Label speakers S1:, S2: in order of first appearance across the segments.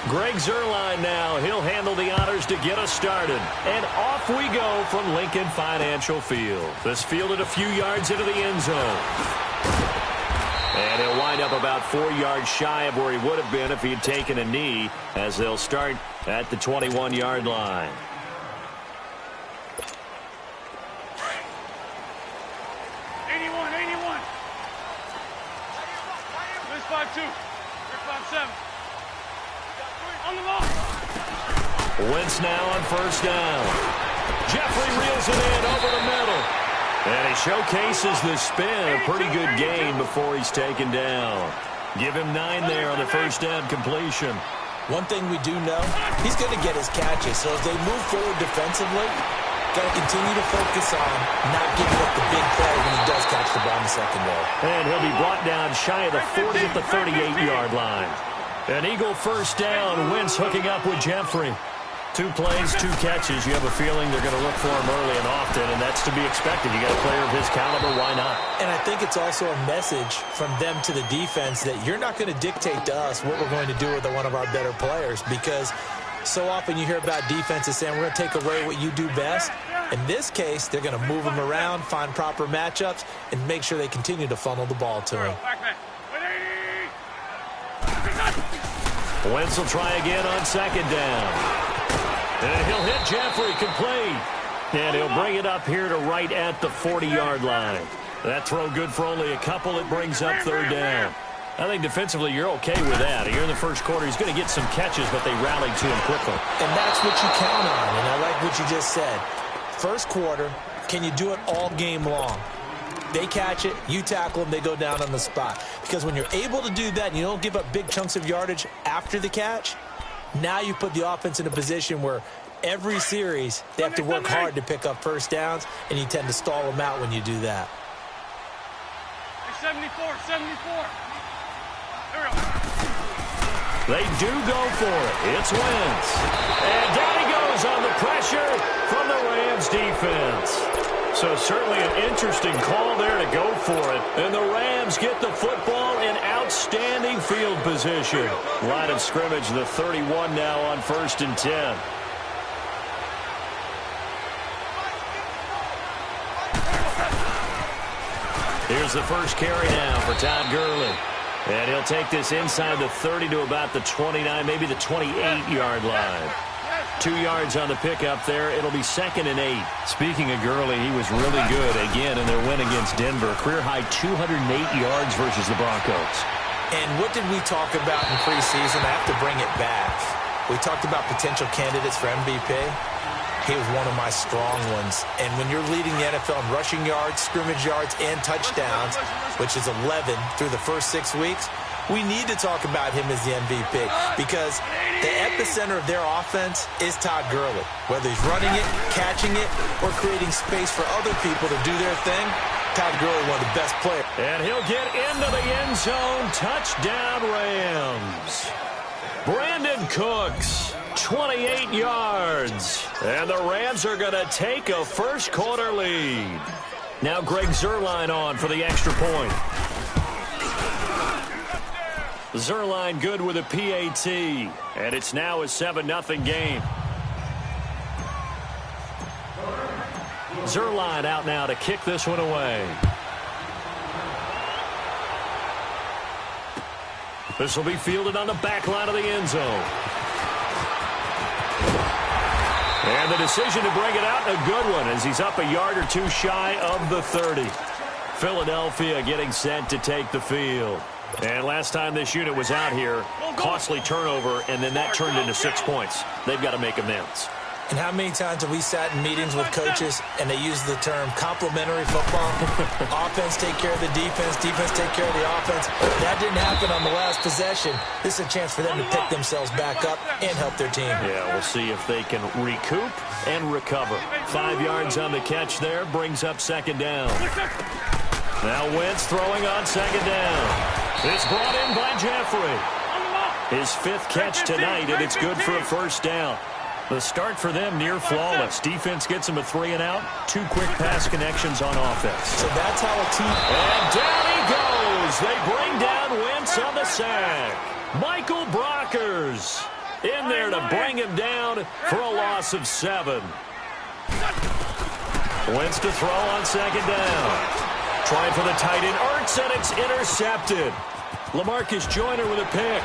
S1: Greg Zuerlein now. He'll handle the honors to get us started. And off we go from Lincoln Financial Field. This fielded a few yards into the end zone. And he'll wind up about 4 yards shy of where he would have been if he'd taken a knee, as they'll start at the 21-yard line. Wentz now on first down. Jeffrey reels it in over the middle. And he showcases the spin. A pretty good gain before he's taken down. Give him 9 there on the first down completion.
S2: One thing we do know, he's going to get his catches. So as they move forward defensively, got to continue to focus on not giving up the big play when he does catch the ball in the secondary.
S1: And he'll be brought down shy of the 40 at the 38-yard line. An Eagle first down. Wentz hooking up with Jeffrey. 2 plays, 2 catches. You have a feeling they're going to look for him early and often, and that's to be expected. You got a player of his caliber, why not?
S2: And I think it's also a message from them to the defense that you're not going to dictate to us what we're going to do with one of our better players, because so often you hear about defenses saying we're going to take away what you do best. In this case, they're going to move him around, find proper matchups, and make sure they continue to funnel the ball to him.
S1: Wentz will try again on second down. And he'll hit Jeffrey, complete. And he'll bring it up here to right at the 40-yard line. That throw good for only a couple. It brings up third down. I think defensively you're okay with that. Here in the first quarter, he's going to get some catches, but they rallied to him quickly.
S2: And that's what you count on, and I like what you just said. First quarter, can you do it all game long? They catch it, you tackle them, they go down on the spot. Because when you're able to do that and you don't give up big chunks of yardage after the catch, now you put the offense in a position where every series they have to work hard to pick up first downs, and you tend to stall them out when you do that.
S3: 74.
S1: They do go for it. It's Wentz. And down he goes on the pressure from the Rams defense. So certainly an interesting call there to go for it. And the Rams get the football in outstanding field position. Line of scrimmage, the 31 now on 1st and 10. Here's the first carry now for Todd Gurley. And he'll take this inside the 30 to about the 29, maybe the 28-yard line. 2 yards on the pickup there. It'll be 2nd and 8. Speaking of Gurley, he was really good again in their win against Denver. Career-high 208 yards versus the Broncos.
S2: And what did we talk about in preseason? I have to bring it back. We talked about potential candidates for MVP. He was one of my strong ones. And when you're leading the NFL in rushing yards, scrimmage yards, and touchdowns, which is 11 through the first 6 weeks, we need to talk about him as the MVP because the epicenter of their offense is Todd Gurley. Whether he's running it, catching it, or creating space for other people to do their thing, Todd Gurley, one of the best players.
S1: And he'll get into the end zone. Touchdown, Rams. Brandon Cooks, 28 yards. And the Rams are going to take a first quarter lead. Now Greg Zuerlein on for the extra point. Zuerlein good with a PAT. And it's now a 7-0 game. Zuerlein out now to kick this one away. This will be fielded on the back line of the end zone. And the decision to bring it out, a good one, as he's up a yard or two shy of the 30. Philadelphia getting set to take the field. And last time this unit was out here, costly turnover, and then that turned into 6 points. They've got to make amends.
S2: And how many times have we sat in meetings with coaches and they use the term complementary football? Offense take care of the defense, defense take care of the offense. That didn't happen on the last possession. This is a chance for them to pick themselves back up and help their team.
S1: Yeah, we'll see if they can recoup and recover. 5 yards on the catch there, brings up 2nd down. Now Wentz throwing on 2nd down. It's brought in by Jeffrey. His 5th catch tonight, and it's good for a first down. The start for them near flawless. Defense gets him a 3 and out. 2 quick pass connections on offense.
S2: So that's how a team...
S1: And down he goes. They bring down Wentz on the sack. Michael Brockers. in there to bring him down for a loss of 7. Wentz to throw on second down. Trying for the tight end, Ertz, and it's intercepted. LaMarcus Joyner with a pick.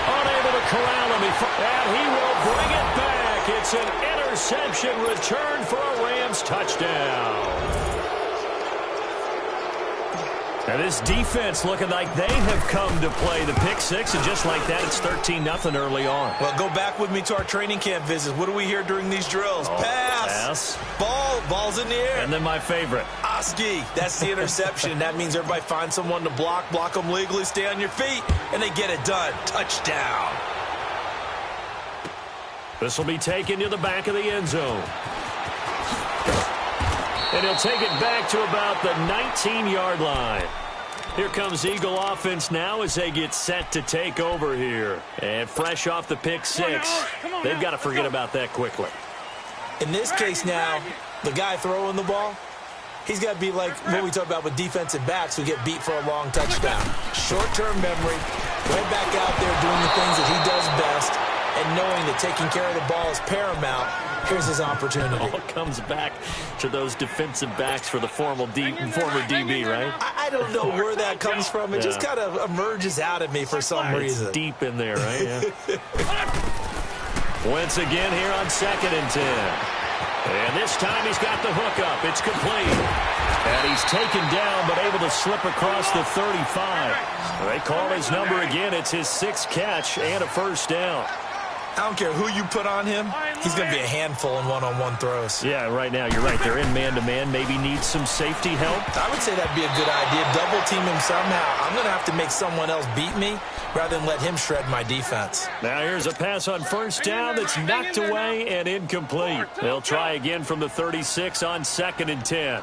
S1: Unable to corral him, and he will bring it back. It's an interception return for a Rams touchdown. And this defense looking like they have come to play the pick six, and just like that, it's 13-0 early on.
S2: Well, go back with me to our training camp visits. What do we hear during these drills? Pass. Ball's in the air.
S1: And then my favorite.
S2: Oski. That's the interception. That means everybody finds someone to block them legally, stay on your feet, and they get it done. Touchdown.
S1: This will be taken to the back of the end zone. And he'll take it back to about the 19-yard line. Here comes Eagle offense now as they get set to take over here. And fresh off the pick six, they've got to forget about that quickly.
S2: In this case now, the guy throwing the ball, he's got to be like what we talk about with defensive backs who get beat for a long touchdown. Short-term memory, right back out there doing the things that he does best, and knowing that taking care of the ball is paramount. Here's his opportunity.
S1: All comes back to those defensive backs for the former DB, right?
S2: I don't know where that comes from. It just kind of emerges out at me for some reason.
S1: It's deep in there, right? Yeah. Wentz again here on 2nd and 10. And this time he's got the hook up. It's complete. And he's taken down but able to slip across the 35. They call his number again. It's his 6th catch and a first down.
S2: I don't care who you put on him. He's going to be a handful in one-on-one throws.
S1: Yeah, right now, you're right. They're in man-to-man. Maybe needs some safety help.
S2: I would say that'd be a good idea. Double team him somehow. I'm going to have to make someone else beat me rather than let him shred my defense.
S1: Now here's a pass on first down that's knocked away and incomplete. They'll try again from the 36 on 2nd and 10.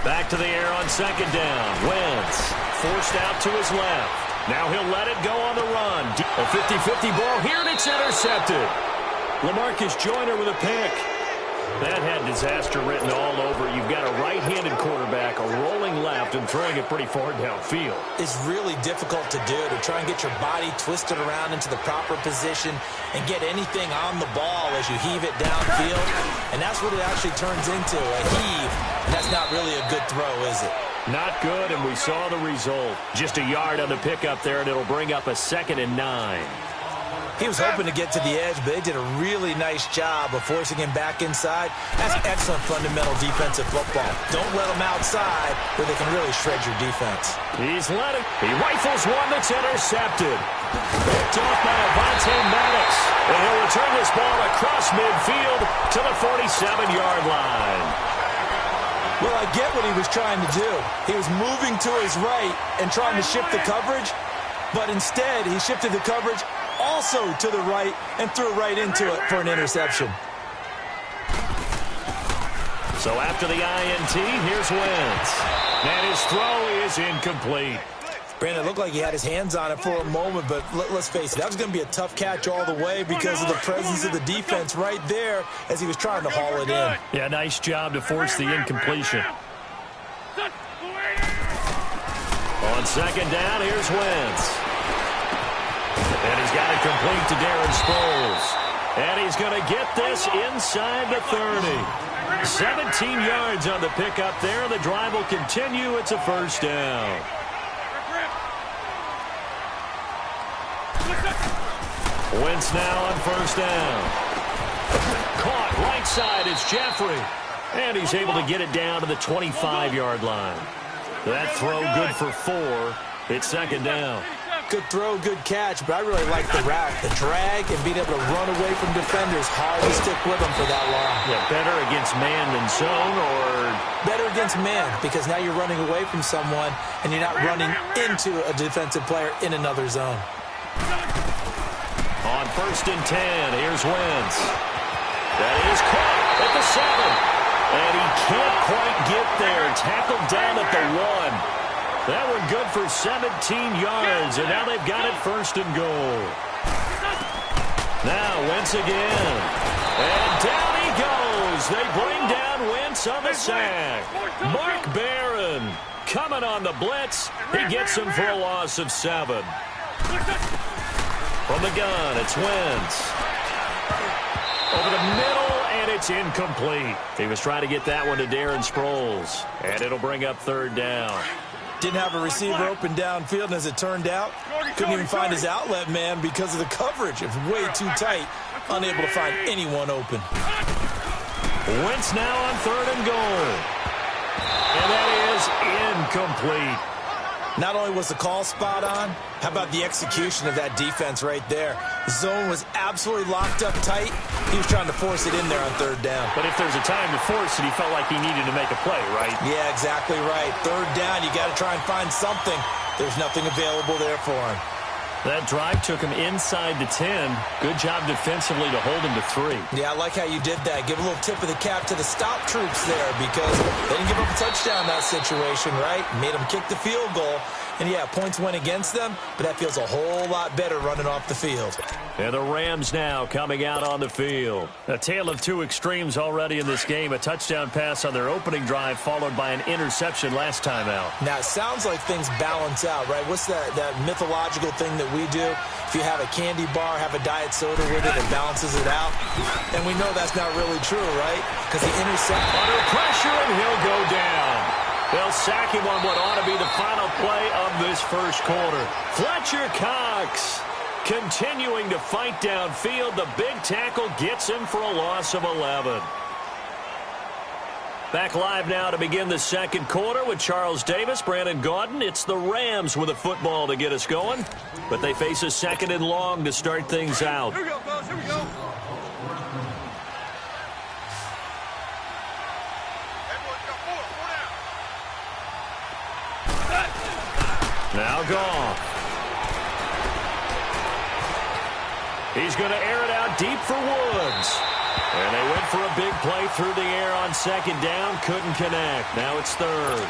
S1: Back to the air on 2nd down. Wentz forced out to his left. Now he'll let it go on the run. A 50-50 ball here, and it's intercepted. LaMarcus Joyner with a pick. That had disaster written all over. You've got a right-handed quarterback, a rolling left, and throwing it pretty far downfield.
S2: It's really difficult to do, to try and get your body twisted around into the proper position and get anything on the ball as you heave it downfield. And that's what it actually turns into, a heave. And that's not really a good throw, is it?
S1: Not good, and we saw the result. Just a yard on the pickup there, and it'll bring up a 2nd and 9.
S2: He was hoping to get to the edge, but they did a really nice job of forcing him back inside. That's excellent fundamental defensive football. Don't let him outside where they can really shred your defense.
S1: He's let it. He rifles one that's intercepted. Picked off by Avonte Maddox. And he'll return this ball across midfield to the 47-yard line.
S2: Well, I get what he was trying to do. He was moving to his right and trying to shift the coverage, but instead he shifted the coverage also to the right and threw right into it for an interception.
S1: So after the INT, here's Wentz. And his throw is incomplete.
S2: Brandon, it looked like he had his hands on it for a moment, but let's face it, that was going to be a tough catch all the way because of the presence of the defense right there as he was trying to haul it in.
S1: Yeah, nice job to force the incompletion. On 2nd down, here's Wentz. And he's got it complete to Darren Sproles. And he's going to get this inside the 30. 17 yards on the pickup there. The drive will continue. It's a first down. Wentz now on first down. Caught right side is Jeffrey. And he's able to get it down to the 25-yard line. That throw good for 4. It's 2nd down.
S2: Good throw, good catch, but I really like the route. The drag and being able to run away from defenders. Hard to stick with them for that long.
S1: Yeah, better against man than zone, or?
S2: Better against man, because now you're running away from someone and you're not running into a defensive player in another zone.
S1: On 1st and 10, here's Wentz. That is caught at the 7. And he can't quite get there. Tackled down at the 1. That one good for 17 yards, and now they've got it 1st and goal. Now Wentz again. And down he goes. They bring down Wentz on the sack. Mark Barron coming on the blitz. He gets him for a loss of 7. From the gun, it's Wentz. Over the middle, and it's incomplete. He was trying to get that one to Darren Sproles, and it'll bring up third down.
S2: Didn't have a receiver open downfield, and as it turned out, couldn't even find his outlet man because of the coverage. It was way too tight, unable to find anyone open.
S1: Wentz now on third and goal. And that is incomplete.
S2: Not only was the call spot on, how about the execution of that defense right there? The zone was absolutely locked up tight. He was trying to force it in there on third down.
S1: But if there's a time to force it, he felt like he needed to make a play, right?
S2: Yeah, exactly right. Third down, you got to try and find something. There's nothing available there for him.
S1: That drive took him inside the 10. Good job defensively to hold him to 3.
S2: Yeah, I like how you did that. Give a little tip of the cap to the stop troops there because they didn't give up a touchdown in that situation, right? Made them kick the field goal. And, yeah, points went against them, but that feels a whole lot better running off the field.
S1: And the Rams now coming out on the field. A tale of two extremes already in this game. A touchdown pass on their opening drive followed by an interception last time out.
S2: Now, it sounds like things balance out, right? What's that mythological thing that we do? If you have a candy bar, have a diet soda with it, it balances it out. And we know that's not really true, right? Because the intercept
S1: under pressure, and he'll go down. They'll sack him on what ought to be the final play of this first quarter. Fletcher Cox continuing to fight downfield. The big tackle gets him for a loss of 11. Back live now to begin the second quarter with Charles Davis, Brandon Gaudin. It's the Rams with a football to get us going, but they face a second and long to start things out.
S3: Here we go, fellas. Here we go.
S1: Now Goff. He's going to air it out deep for Woods. And they went for a big play through the air on second down. Couldn't connect. Now it's third.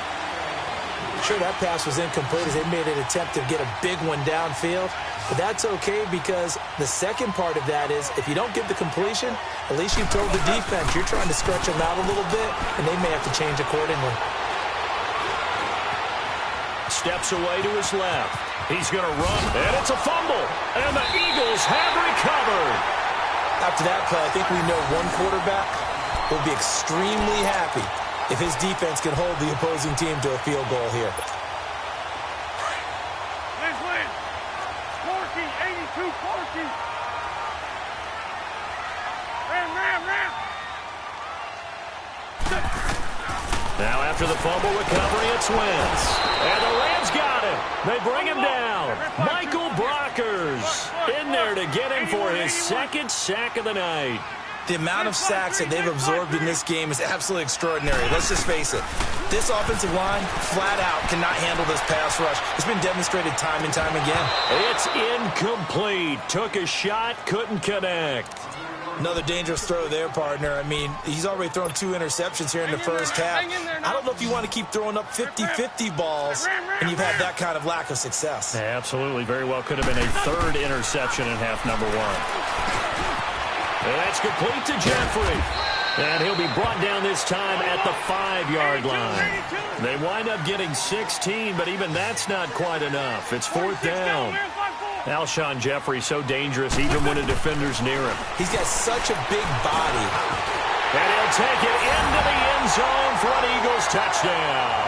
S2: Sure, that pass was incomplete as they made an attempt to get a big one downfield. But that's okay because the second part of that is if you don't get the completion, at least you've told the defense you're trying to stretch them out a little bit, and they may have to change accordingly.
S1: Steps away to his left. He's going to run, and it's a fumble. And the Eagles have recovered.
S2: After that play, I think we know one quarterback will be extremely happy if his defense can hold the opposing team to a field goal here.
S3: Liz, Corky, 82, Corky. Ram.
S1: Now after the fumble recovery, it's Wentz. And the Rams got him. They bring him down. Michael Brockers in there to get him for his second sack of the night.
S2: The amount of sacks that they've absorbed in this game is absolutely extraordinary. Let's just face it. This offensive line, flat out, cannot handle this pass rush. It's been demonstrated time and time again.
S1: It's incomplete. Took a shot, couldn't connect.
S2: Another dangerous throw there, partner. I mean, he's already thrown 2 interceptions here in the first half. I don't know if you want to keep throwing up 50-50 balls and you've had that kind of lack of success.
S1: Yeah, absolutely. Very well could have been a third interception in half number 1. And that's complete to Jeffrey. And he'll be brought down this time at the 5-yard line. They wind up getting 16, but even that's not quite enough. It's fourth down. Alshon Jeffrey so dangerous even when a defender's near him.
S2: He's got such a big body.
S1: And he'll take it into the end zone for an Eagles touchdown.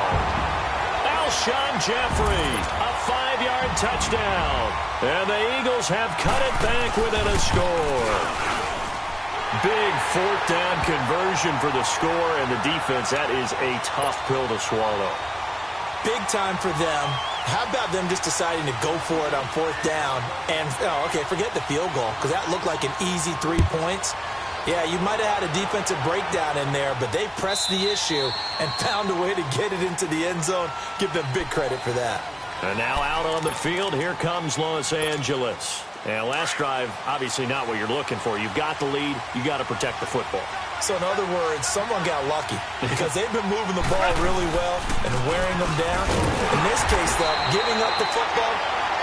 S1: Alshon Jeffrey, a 5-yard touchdown. And the Eagles have cut it back within a score. Big fourth down conversion for the score and the defense. That is a tough pill to swallow.
S2: Big time for them. How about them just deciding to go for it on fourth down? And, okay, forget the field goal because that looked like an easy 3 points. Yeah, you might have had a defensive breakdown in there, but they pressed the issue and found a way to get it into the end zone. Give them big credit for that.
S1: And now out on the field, here comes Los Angeles. And last drive, obviously not what you're looking for. You've got the lead. You got to protect the football.
S2: So in other words, someone got lucky because they've been moving the ball really well and wearing them down. In this case, though, giving up the football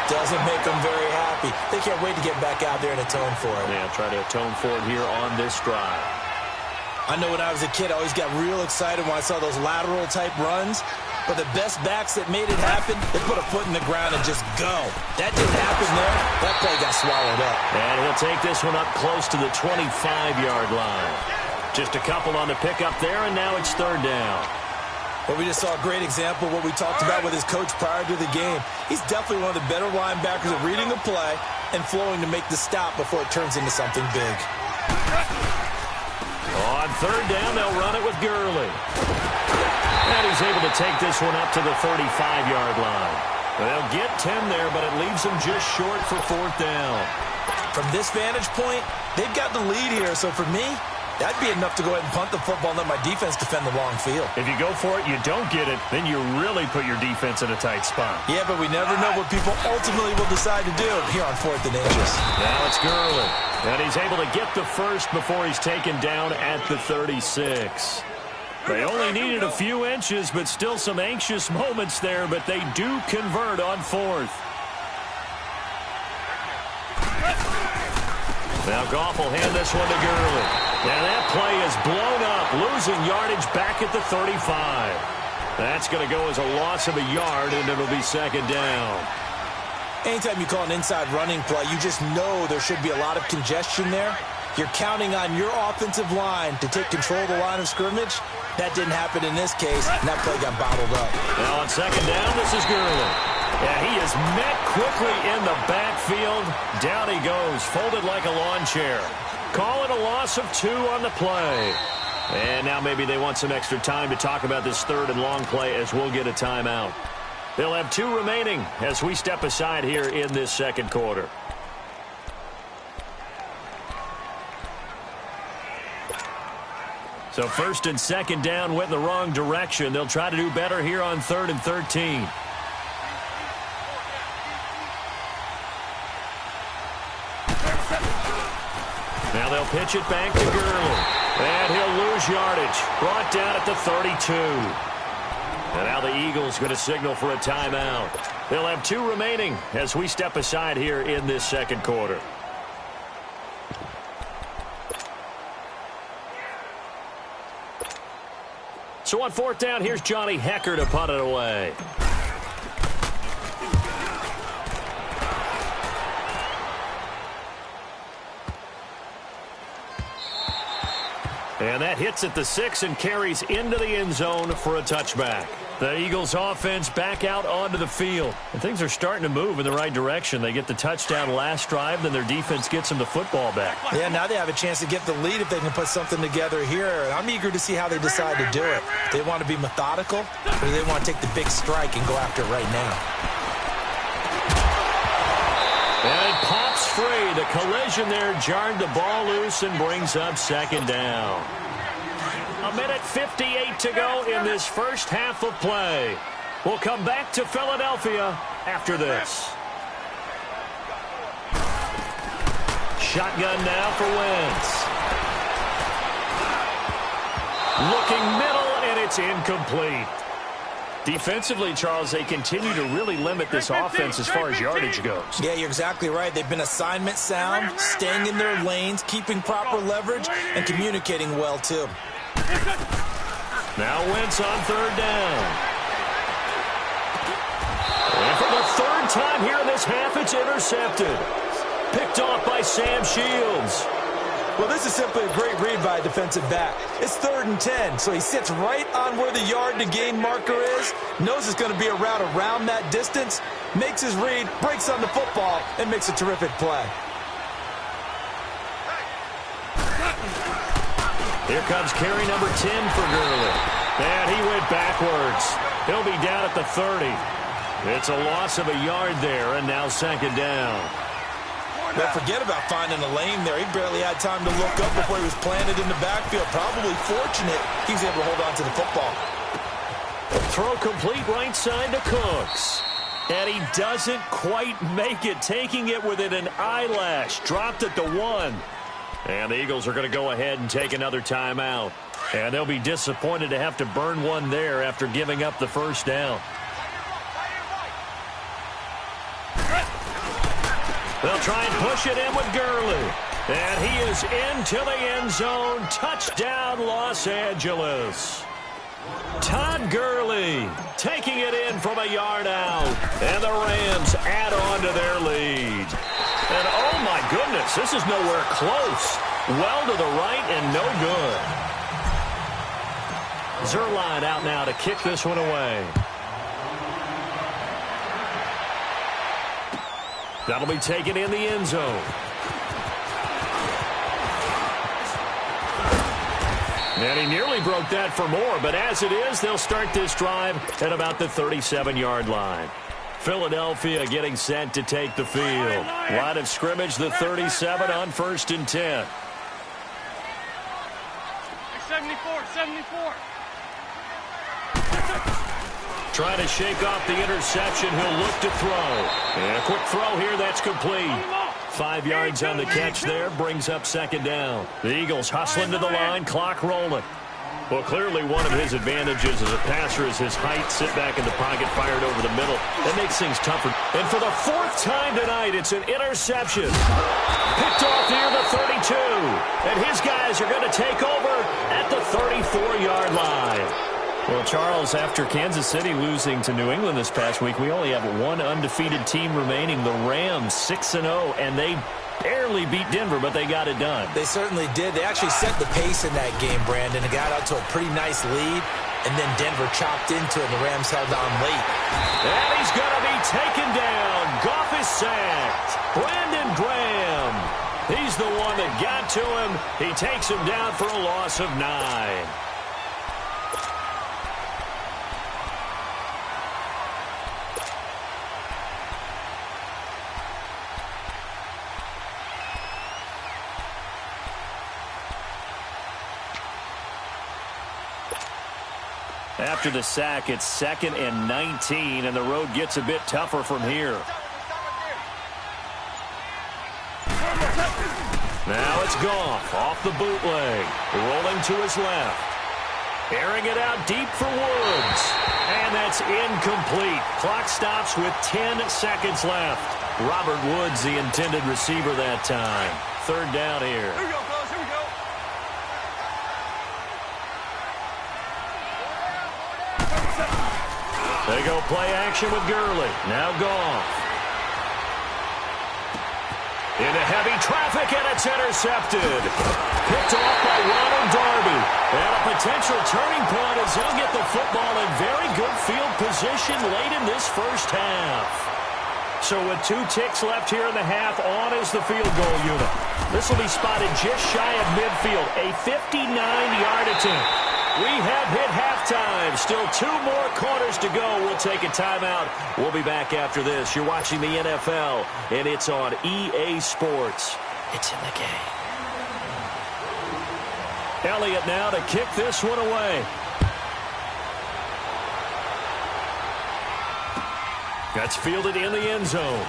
S2: doesn't make them very happy. They can't wait to get back out there and atone for it.
S1: Yeah, try to atone for it here on this drive.
S2: I know when I was a kid, I always got real excited when I saw those lateral-type runs. but the best backs that made it happen, they put a foot in the ground and just go. That didn't happen there. That play got swallowed up.
S1: And he'll take this one up close to the 25-yard line. Just a couple on the pickup there, and now it's third down.
S2: Well, we just saw a great example of what we talked about with his coach prior to the game. He's definitely one of the better linebackers at reading a play and flowing to make the stop before it turns into something big.
S1: On third down, they'll run it with Gurley. And he's able to take this one up to the 35-yard line. They'll get 10 there, but it leaves them just short for fourth down.
S2: From this vantage point, they've got the lead here, so for me, that'd be enough to go ahead and punt the football and let my defense defend the long field.
S1: If you go for it, you don't get it, then you really put your defense in a tight spot.
S2: Yeah, but we never know what people ultimately will decide to do here on 4th and inches.
S1: Now it's Gurley. And he's able to get the first before he's taken down at the 36. They only needed a few inches, but still some anxious moments there, but they do convert on 4th. Now Goff will hand this one to Gurley. And that play is blown up, losing yardage back at the 35. That's going to go as a loss of a yard, and it'll be second down.
S2: Anytime you call an inside running play, you just know there should be a lot of congestion there. You're counting on your offensive line to take control of the line of scrimmage. That didn't happen in this case, and that play got bottled up.
S1: Now on second down, this is Gurley. Yeah, he is met quickly in the backfield. Down he goes, folded like a lawn chair. Call it a loss of 2 on the play. And now maybe they want some extra time to talk about this third and long play as we'll get a timeout. They'll have 2 remaining as we step aside here in this second quarter. So first and second down went in the wrong direction. They'll try to do better here on 3rd and 13. Now they'll pitch it back to Gurley. And he'll lose yardage. Brought down at the 32. And now the Eagles going to signal for a timeout. They'll have 2 remaining as we step aside here in this second quarter. So on 4th down, here's Johnny Hecker to punt it away. And that hits at the 6 and carries into the end zone for a touchback. The Eagles offense back out onto the field. And things are starting to move in the right direction. They get the touchdown last drive, then their defense gets them the football back.
S2: Yeah, now they have a chance to get the lead if they can put something together here. I'm eager to see how they decide to do it. They want to be methodical, or do they want to take the big strike and go after it right now?
S1: And it pops free. The collision there jarred the ball loose and brings up second down. 1:58 to go in this first half of play. We'll come back to Philadelphia after this. Shotgun now for Wentz. Looking middle, and it's incomplete. Defensively, Charles, they continue to really limit this offense as far as yardage goes.
S2: Yeah, you're exactly right. They've been assignment sound, staying in their lanes, keeping proper leverage, and communicating well, too.
S1: Now Wentz on 3rd down. And for the 3rd time here in this half, it's intercepted. Picked off by Sam Shields.
S2: Well, this is simply a great read by a defensive back. It's 3rd and 10, so he sits right on where the yard-to-gain marker is, knows it's going to be a route around that distance, makes his read, breaks on the football, and makes a terrific play.
S1: Here comes carry number 10 for Gurley. And he went backwards. He'll be down at the 30. It's a loss of a yard there, and now second down.
S2: But forget about finding a lane there. He barely had time to look up before he was planted in the backfield. Probably fortunate he was able to hold on to the football.
S1: Throw complete right side to Cooks. And he doesn't quite make it, taking it within an eyelash. Dropped at the 1. And the Eagles are going to go ahead and take another timeout. And they'll be disappointed to have to burn one there after giving up the first down. They'll try and push it in with Gurley. And he is into the end zone. Touchdown, Los Angeles. Todd Gurley taking it in from a yard out. And the Rams add on to their lead. And oh my goodness, this is nowhere close. Well to the right and no good. Zerline out now to kick this one away. That'll be taken in the end zone. And he nearly broke that for more, but as it is, they'll start this drive at about the 37-yard line. Philadelphia getting set to take the field. Line of scrimmage, the 37 on 1st and 10.
S3: 74.
S1: Trying to shake off the interception. He'll look to throw. And a quick throw here. That's complete. 5 yards on the catch there. Brings up 2nd down. The Eagles hustling to the line. Clock rolling. Well, clearly one of his advantages as a passer is his height. Sit back in the pocket, fired over the middle. That makes things tougher. And for the 4th time tonight, it's an interception. Picked off near the 32. And his guys are going to take over at the 34-yard line. Well, Charles, after Kansas City losing to New England this past week, we only have one undefeated team remaining, the Rams, 6-0, and they barely beat Denver, but they got it done.
S2: They certainly did. They actually set the pace in that game, Brandon. It got out to a pretty nice lead, and then Denver chopped into it, and the Rams held on late.
S1: And he's going to be taken down. Goff is sacked. Brandon Graham. He's the one that got to him. He takes him down for a loss of 9. After the sack, it's 2nd and 19, and the road gets a bit tougher from here. Now it's Goff off the bootleg, rolling to his left. Airing it out deep for Woods. And that's incomplete. Clock stops with 10 seconds left. Robert Woods, the intended receiver that time. 3rd down here.
S3: Here we go, fellas. Here we go.
S1: They go play action with Gurley. Now Goff. Into heavy traffic, and it's intercepted. Picked off by Ronald Darby. And a potential turning point as he'll get the football in very good field position late in this first half. So with 2 ticks left here in the half, on is the field goal unit. This will be spotted just shy of midfield. A 59-yard attempt. We have hit halftime. Still 2 more quarters to go. We'll take a timeout. We'll be back after this. You're watching the NFL, and it's on EA Sports. It's in the game. Elliott now to kick this one away. That's fielded in the end zone.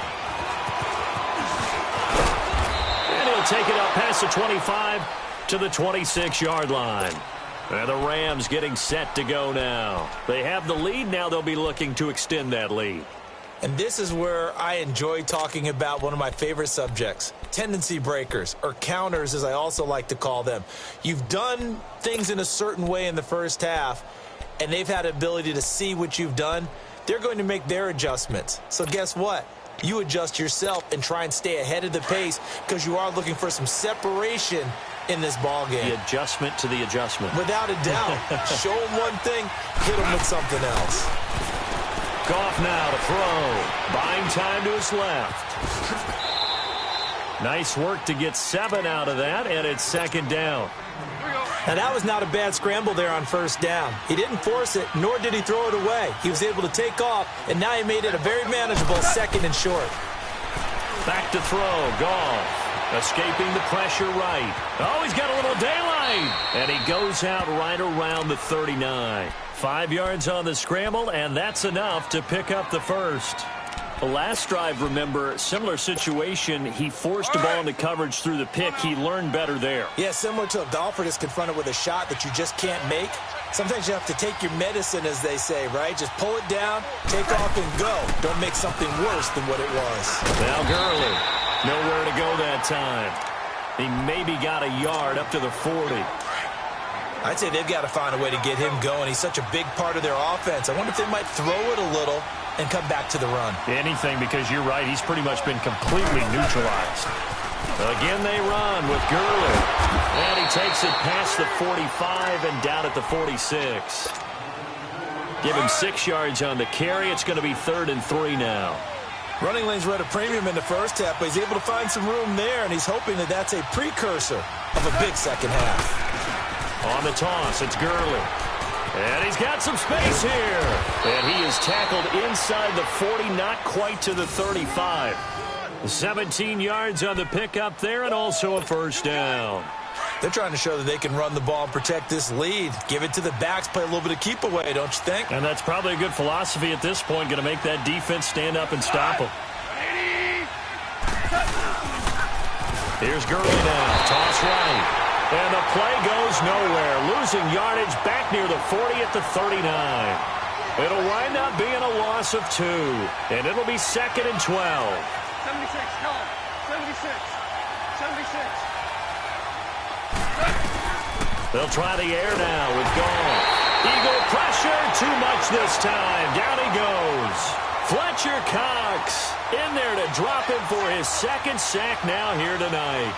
S1: And he'll take it up past the 25 to the 26-yard line. And the Rams getting set to go now. They have the lead. Now they'll be looking to extend that lead.
S2: And this is where I enjoy talking about one of my favorite subjects, tendency breakers, or counters as I also like to call them. You've done things in a certain way in the first half, and they've had the ability to see what you've done. They're going to make their adjustments. So guess what? You adjust yourself and try and stay ahead of the pace because you are looking for some separation in this ball game.
S1: The adjustment to the adjustment.
S2: Without a doubt. Show them one thing, hit them with something else.
S1: Goff now to throw. Buying time to his left. Nice work to get 7 out of that, and it's 2nd down.
S2: Now, that was not a bad scramble there on 1st down. He didn't force it, nor did he throw it away. He was able to take off, and now he made it a very manageable 2nd and short.
S1: Back to throw. Goff. Escaping the pressure right. Oh, he's got a little daylight. And he goes out right around the 39. 5 yards on the scramble, and that's enough to pick up the first. The last drive, remember, similar situation. He forced the ball into coverage through the pick. He learned better there.
S2: Yeah, similar to a golfer that's confronted with a shot that you just can't make. Sometimes you have to take your medicine, as they say, right? Just pull it down, take off, and go. Don't make something worse than what it was.
S1: Now Gurley. Nowhere to go that time. He maybe got a yard up to the 40.
S2: I'd say they've got to find a way to get him going. He's such a big part of their offense. I wonder if they might throw it a little and come back to the run.
S1: Anything, because you're right. He's pretty much been completely neutralized. Again, they run with Gurley. And he takes it past the 45 and down at the 46. Give him 6 yards on the carry. It's going to be 3rd and 3 now.
S2: Running lanes were at a premium in the first half, but he's able to find some room there, and he's hoping that that's a precursor of a big second half.
S1: On the toss, it's Gurley. And he's got some space here. And he is tackled inside the 40, not quite to the 35. 17 yards on the pickup there, and also a first down.
S2: They're trying to show that they can run the ball and protect this lead. Give it to the backs, play a little bit of keep away, don't you think?
S1: And that's probably a good philosophy at this point, going to make that defense stand up and stop them. Here's Gurley now, toss right. And the play goes nowhere, losing yardage back near the 40 at the 39. It'll wind up being a loss of 2, and it'll be 2nd and 12.
S3: 76, go. 76. 76.
S1: They'll try the air now with Gall. Eagle pressure, too much this time. Down he goes. Fletcher Cox in there to drop him for his 2nd sack now here tonight.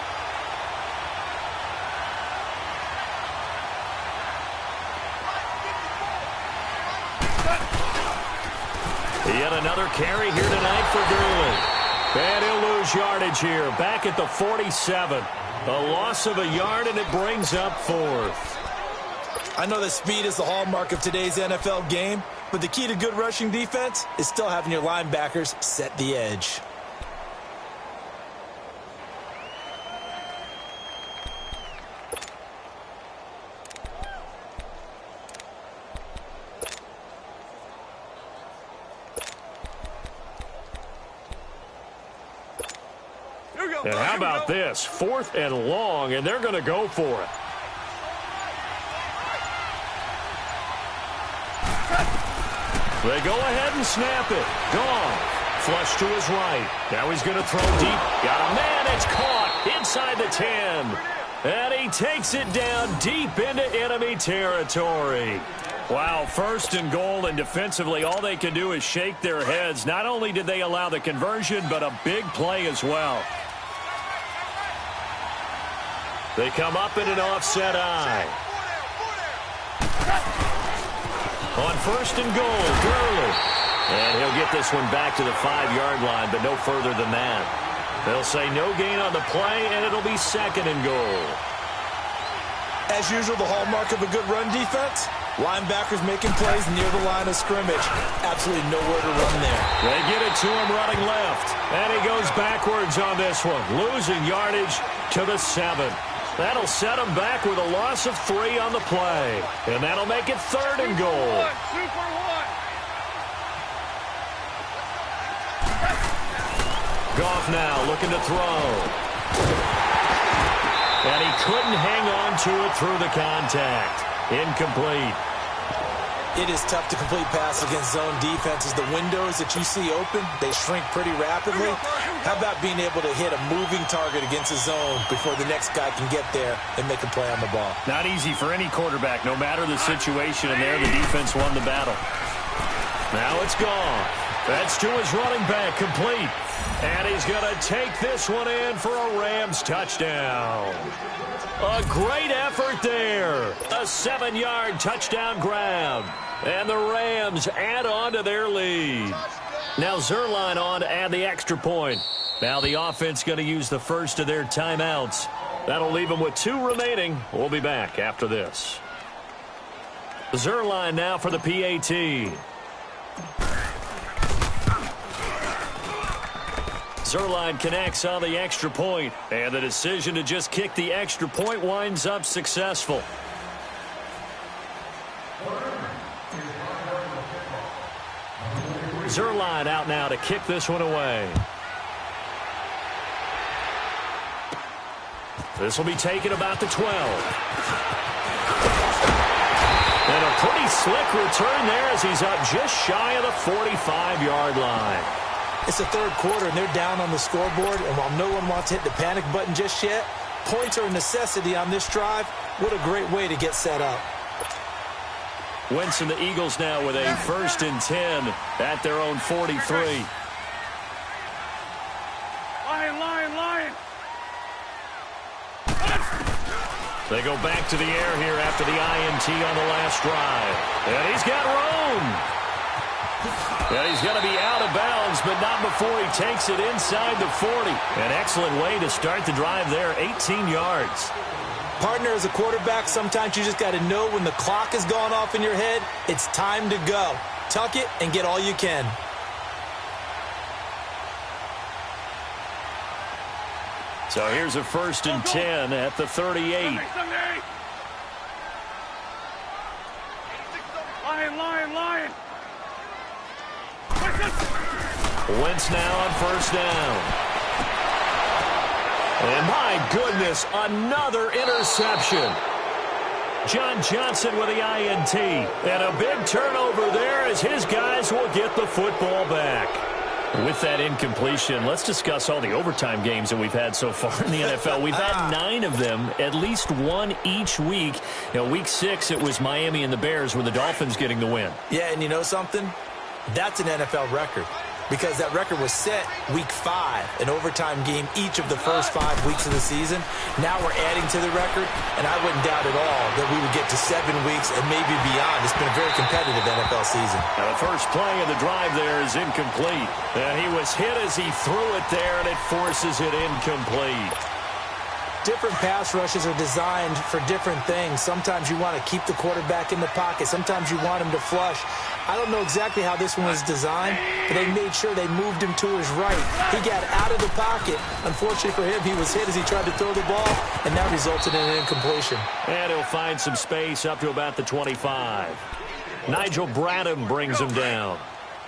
S1: Yet another carry here tonight for Gurley. And he'll lose yardage here, back at the 47. A loss of a yard, and it brings up 4th.
S2: I know that speed is the hallmark of today's NFL game, but the key to good rushing defense is still having your linebackers set the edge.
S1: And how about this? 4th and long, and they're going to go for it. They go ahead and snap it. Gone. Flush to his right. Now he's going to throw deep. Got a man. It's caught inside the 10. And he takes it down deep into enemy territory. Wow, 1st and goal, and defensively all they can do is shake their heads. Not only did they allow the conversion, but a big play as well. They come up in an offset eye. On 1st and goal, Gurley. And he'll get this one back to the 5-yard line, but no further than that. They'll say no gain on the play, and it'll be 2nd and goal.
S2: As usual, the hallmark of a good run defense, linebackers making plays near the line of scrimmage. Absolutely nowhere to run there.
S1: They get it to him running left, and he goes backwards on this one, losing yardage to the 7. That'll set him back with a loss of 3 on the play. And that'll make it 3rd and goal.
S3: Super one.
S1: Goff now looking to throw. And he couldn't hang on to it through the contact. Incomplete.
S2: It is tough to complete passes against zone defenses. The windows that you see open, they shrink pretty rapidly. How about being able to hit a moving target against a zone before the next guy can get there and make a play on the ball?
S1: Not easy for any quarterback, no matter the situation, and there the defense won the battle. Now it's gone. That's to his running back, complete. And he's going to take this one in for a Rams touchdown. A great effort there. A 7-yard touchdown grab. And the Rams add on to their lead. Now Zerline on to add the extra point. Now the offense going to use the first of their timeouts. That'll leave them with 2 remaining. We'll be back after this. Zerline now for the PAT. Zerline connects on the extra point, and the decision to just kick the extra point winds up successful. Zerline out now to kick this one away. This will be taken about the 12. And a pretty slick return there as he's up just shy of the 45-yard line.
S2: It's the 3rd quarter, and they're down on the scoreboard, and while no one wants to hit the panic button just yet, Points are a necessity on this drive. What a great way to get set up.
S1: Wentz and the Eagles now with a 1st and 10 at their own 43.
S3: Lion.
S1: They go back to the air here after the INT on the last drive. And he's got room. And he's going to be out of bounds, but not before he takes it inside the 40. An excellent way to start the drive there, 18 yards.
S2: Partner, as a quarterback, sometimes you just got to know when the clock has gone off in your head, it's time to go. Tuck it and get all you can.
S1: So here's a 1st and 10 at the 38.
S3: Lion.
S1: Wentz now on 1st down. And my goodness, another interception. John Johnson with the INT. And a big turnover there as his guys will get the football back. With that incompletion, let's discuss all the overtime games that we've had so far in the NFL. We've had 9 of them, at least one each week. Week 6, it was Miami and the Bears with the Dolphins getting the win.
S2: Yeah, and you know something? That's an NFL record. Because that record was set week 5, an overtime game each of the first 5 weeks of the season. Now we're adding to the record, and I wouldn't doubt at all that we would get to 7 weeks and maybe beyond. It's been a very competitive NFL season.
S1: Now the first play of the drive there is incomplete. And he was hit as he threw it there, and it forces it incomplete.
S2: Different pass rushes are designed for different things. Sometimes you want to keep the quarterback in the pocket. Sometimes you want him to flush. I don't know exactly how this one was designed, but they made sure they moved him to his right. He got out of the pocket. Unfortunately for him, he was hit as he tried to throw the ball, and that resulted in an incompletion.
S1: And he'll find some space up to about the 25. Nigel Bradham brings him down.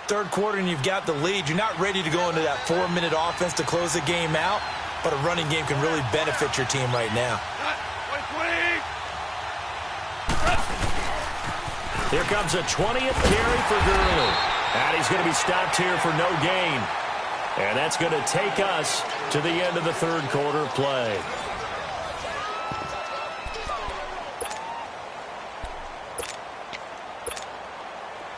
S2: Third quarter, and you've got the lead. You're not ready to go into that 4-minute offense to close the game out, but a running game can really benefit your team right now.
S1: Here comes a 20th carry for Gurley. And he's going to be stopped here for no gain. And that's going to take us to the end of the third quarter play.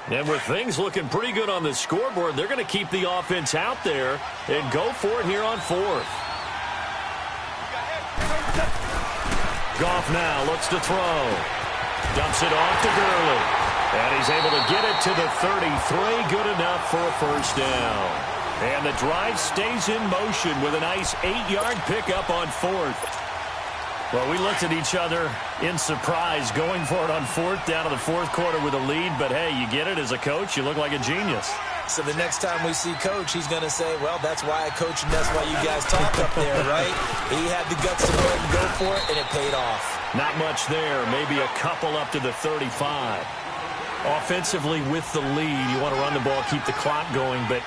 S1: And with things looking pretty good on the scoreboard, they're going to keep the offense out there and go for it here on 4th. Goff now looks to throw. Dumps it off to Gurley. And he's able to get it to the 33. Good enough for a 1st down. And the drive stays in motion with a nice 8-yard pickup on 4th. Well, we looked at each other in surprise going for it on 4th down to the 4th quarter with a lead. But, hey, you get it as a coach. You look like a genius.
S2: So the next time we see Coach, he's going to say, well, that's why I coach and that's why you guys talk up there, right? He had the guts to go ahead and go for it, and it paid off.
S1: Not much there. Maybe a couple up to the 35. Offensively with the lead, you want to run the ball, keep the clock going, but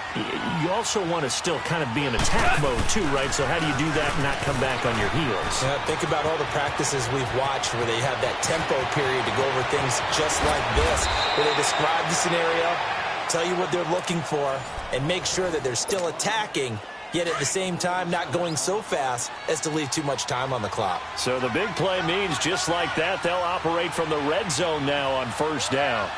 S1: you also want to still kind of be in attack mode too, right? So how do you do that and not come back on your heels?
S2: Yeah, think about all the practices we've watched where they have that tempo period to go over things just like this, where they describe the scenario, tell you what they're looking for, and make sure that they're still attacking, yet at the same time not going so fast as to leave too much time on the clock.
S1: So the big play means just like that, they'll operate from the red zone now on 1st down.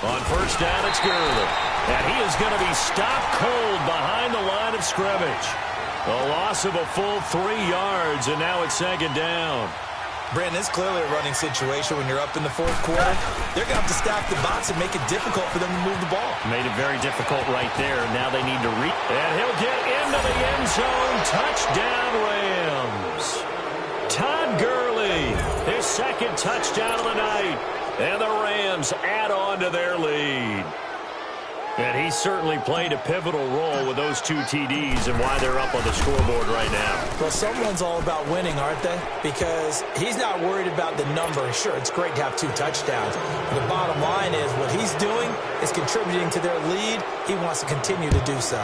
S1: On 1st down, it's Gurley. And he is going to be stopped cold behind the line of scrimmage. A loss of a full 3 yards, and now it's 2nd down.
S2: Brandon, it's clearly a running situation when you're up in the 4th quarter. They're going to have to stack the box and make it difficult for them to move the ball.
S1: Made it very difficult right there. Now they need to reach. And he'll get into the end zone. Touchdown, Rams. Todd Gurley, his 2nd touchdown of the night. And the Rams add on to their lead. And he certainly played a pivotal role with those 2 TDs and why they're up on the scoreboard right now.
S2: Well, someone's all about winning, aren't they? Because he's not worried about the number. Sure, it's great to have 2 touchdowns. But the bottom line is what he's doing is contributing to their lead. He wants to continue to do so.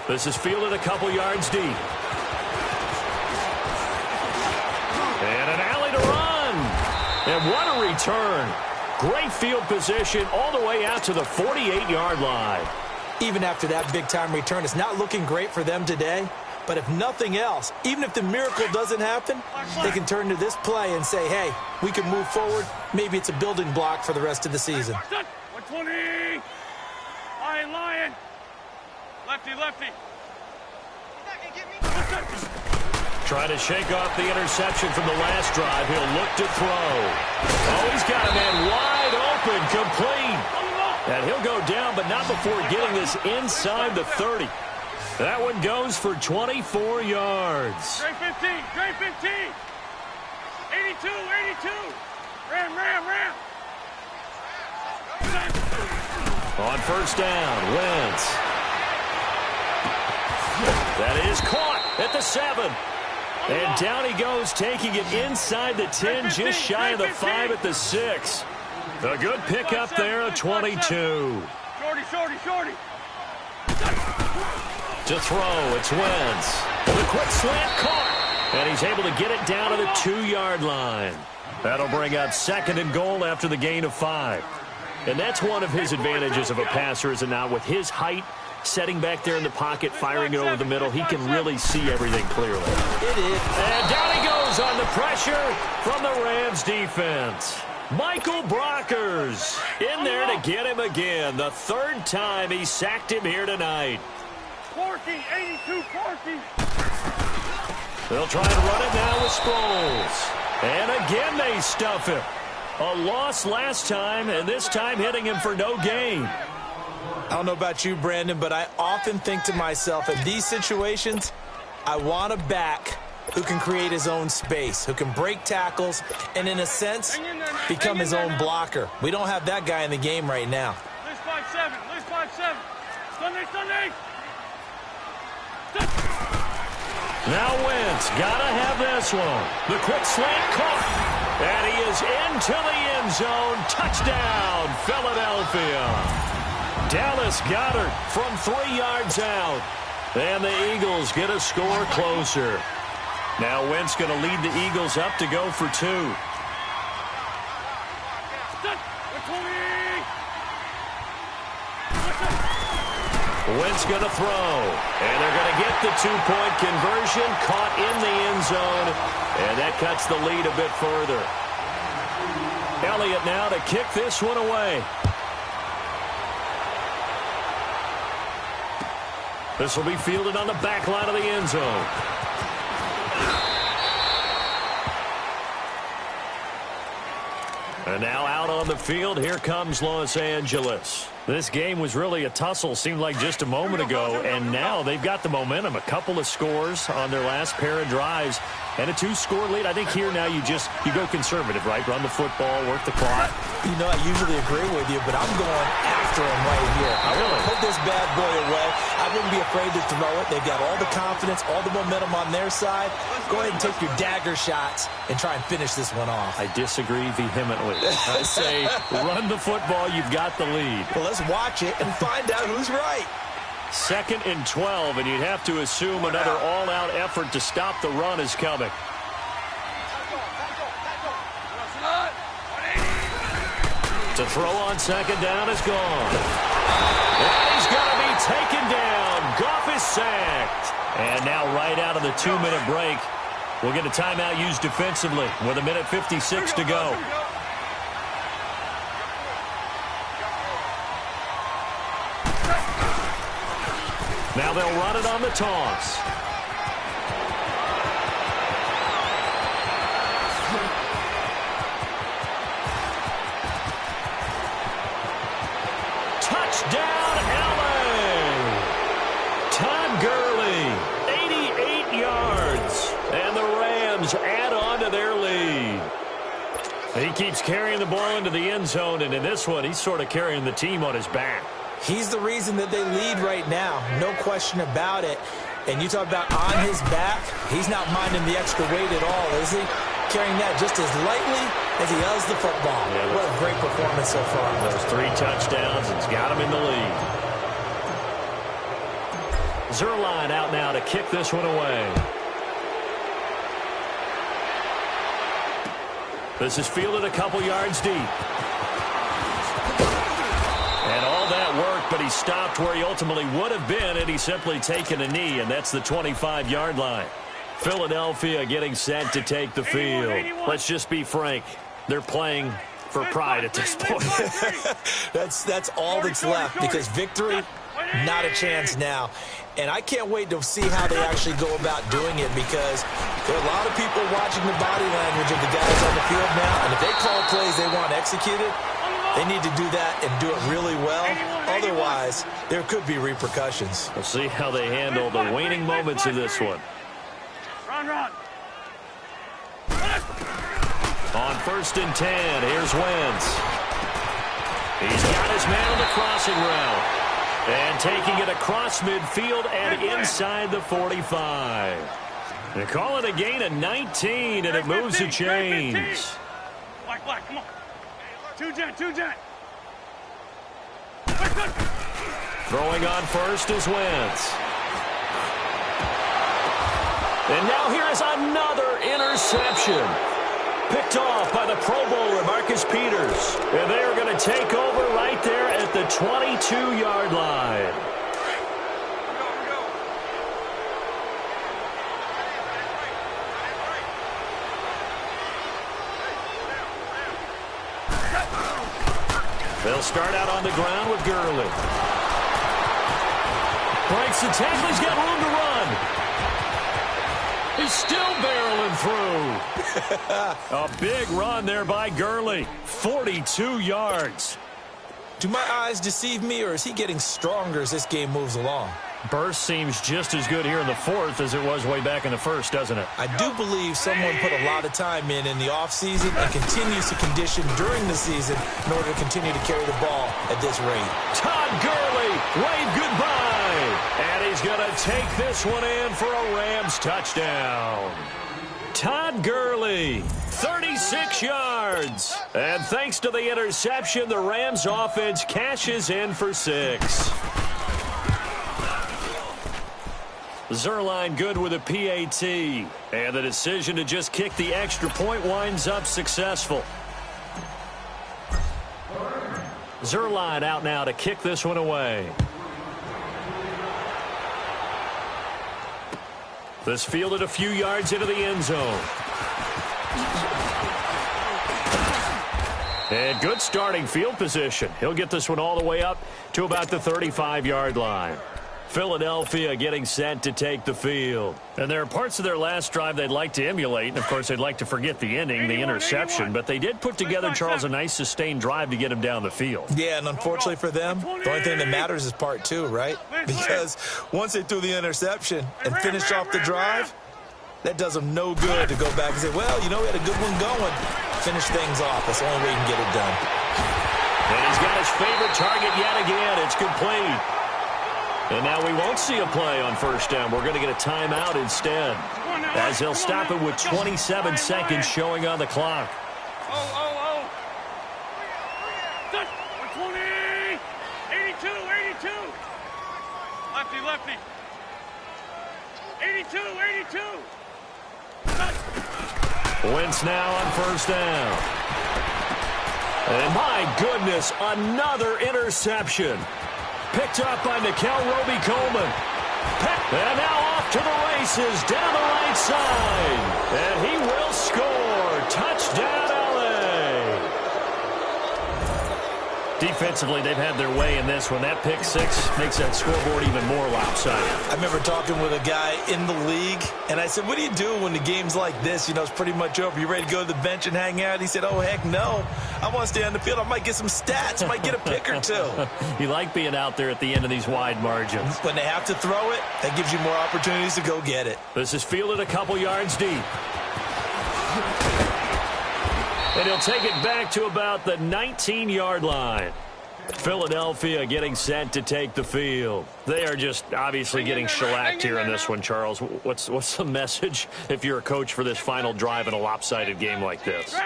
S1: This is fielded a couple yards deep. And an alley to run. And what a return. Great field position all the way out to the 48-yard line.
S2: even after that big-time return. It's not looking great for them today, but if nothing else, even if the miracle doesn't happen, they can turn to this play and say, hey, we can move forward. Maybe it's a building block for the rest of the season.
S3: 120. Lion. Lefty.
S1: Trying to shake off the interception from the last drive. He'll look to throw. Oh, he's got a man wide open, complete. And he'll go down, but not before getting this inside the 30. That one goes for 24 yards.
S3: Straight 15. 82. Ram.
S1: On first down, Wentz. That is caught at the 7. And down he goes, taking it inside the 10, just shy of the 5 at the 6. A good pickup there, a 22.
S3: Shorty.
S1: To throw, it's Wentz. The quick slant caught. And he's able to get it down to the 2-yard line. That'll bring up 2nd and goal after the gain of 5. And that's one of his advantages of a passer, is it not? With his height, setting back there in the pocket, firing it over the middle, he can really see everything clearly.
S2: It is.
S1: And down he goes on the pressure from the Rams defense. Michael Brockers in there to get him again. The 3rd time he sacked him here tonight.
S3: 82 Porky.
S1: They'll try and run it now with Sproles. And again they stuff him. A loss last time, and this time hitting him for no gain.
S2: I don't know about you, Brandon, but I often think to myself, in these situations, I want a back who can create his own space, who can break tackles, and in a sense, become his own blocker. We don't have that guy in the game right now.
S3: List 5-7. Sunday.
S1: Now Wentz, gotta have this one. The quick slant caught. And he is into the end zone. Touchdown, Philadelphia. Dallas Goedert from 3 yards out. And the Eagles get a score closer. Now Wentz going to lead the Eagles up to go for 2. Wentz going to throw. And they're going to get the 2-point conversion. Caught in the end zone. And that cuts the lead a bit further. Elliott now to kick this one away. This will be fielded on the back line of the end zone. And now out on the field, here comes Los Angeles. This game was really a tussle, seemed like just a moment ago, and now they've got the momentum. A couple of scores on their last pair of drives, and a 2-score lead. I think here now you go conservative, right? Run the football, work the clock.
S2: You know, I usually agree with you, but I'm going after him right here. I want to put this bad boy away. I wouldn't be afraid to throw it. They've got all the confidence, all the momentum on their side. Go ahead and take your dagger shots and try and finish this one off.
S1: I disagree vehemently. I say run the football. You've got the lead.
S2: Well, let's watch it and find out who's right.
S1: 2nd and 12, and you'd have to assume another all-out effort to stop the run is coming. To throw on 2nd down is gone. And he's going to be taken down. Goff is sacked. And now right out of the 2-minute break, we'll get a timeout used defensively with 1:56 to go. Now they'll run it on the toss. Touchdown, LA! Todd Gurley, 88 yards. And the Rams add on to their lead. He keeps carrying the ball into the end zone, and in this one, he's sort of carrying the team on his back.
S2: He's the reason that they lead right now. No question about it. And you talk about on his back, he's not minding the extra weight at all, is he? Carrying that just as lightly as he does the football. Yeah, what a great performance so far.
S1: Those 3 touchdowns, it's got him in the lead. Zerline out now to kick this one away. This is fielded a couple yards deep. And all that work, but he he stopped where he ultimately would have been had he simply taken a knee, and that's the 25-yard line. Philadelphia getting set to take the field. Let's just be frank. They're playing for pride at this point.
S2: That's all that's left, because victory, not a chance now. And I can't wait to see how they actually go about doing it, because there are a lot of people watching the body language of the guys on the field now, and if they call plays they want executed, they need to do that and do it really well. Otherwise, there could be repercussions.
S1: We'll see how they handle the waning moments of this one.
S3: Run.
S1: On 1st and 10, here's Wentz. He's got his man on the crossing route. And taking it across midfield and inside the 45. They call it a gain of 19, and it moves the chains.
S3: Black, come on. Two jet.
S1: Throwing on first is Wentz. And now here is another interception. Picked off by the Pro Bowler, Marcus Peters. And they are going to take over right there at the 22-yard line. They'll start out on the ground with Gurley. Breaks the tackle. He's got room to run. He's still barreling through. A big run there by Gurley. 42 yards.
S2: Do my eyes deceive me, or is he getting stronger as this game moves along?
S1: Burst seems just as good here in the 4th as it was way back in the 1st, doesn't it?
S2: I do believe someone put a lot of time in the offseason and continues to condition during the season in order to continue to carry the ball at this rate.
S1: Todd Gurley, wave goodbye. And he's going to take this one in for a Rams touchdown. Todd Gurley, 36 yards. And thanks to the interception, the Rams offense cashes in for 6. Zerline good with a PAT. And the decision to just kick the extra point winds up successful. Zerline out now to kick this one away. This fielded a few yards into the end zone. And good starting field position. He'll get this one all the way up to about the 35-yard line. Philadelphia getting set to take the field. And there are parts of their last drive they'd like to emulate. And, of course, they'd like to forget the ending, the interception. But they did put together, Charles, a nice sustained drive to get him down the field.
S2: Yeah, and unfortunately for them, the only thing that matters is part 2, right? Because once they threw the interception and finished off the drive, that does them no good to go back and say, well, you know, we had a good one going. Finish things off. That's the only way you can get it done.
S1: And he's got his favorite target yet again. It's complete. And now we won't see a play on first down. We're going to get a timeout instead, as they'll stop it with 27 seconds showing on the clock.
S3: 20, 82. Lefty. 82.
S1: Wentz now on first down. And my goodness, another interception. Picked up by Nikel Roby-Coleman. And now off to the races down the right side. And he will score. Touchdown, L.A. Defensively, they've had their way in this one. That pick 6 makes that scoreboard even more lopsided.
S2: I remember talking with a guy in the league, and I said, what do you do when the game's like this? You know, it's pretty much over. You ready to go to the bench and hang out? He said, oh, heck no. I want to stay on the field. I might get some stats. Might get a pick or 2.
S1: You like being out there at the end of these wide margins.
S2: When they have to throw it, that gives you more opportunities to go get it.
S1: This is fielded a couple yards deep. And he'll take it back to about the 19-yard line. Philadelphia getting set to take the field. They are just obviously getting shellacked here in this one, Charles. What's the message if you're a coach for this final drive in a lopsided game like this?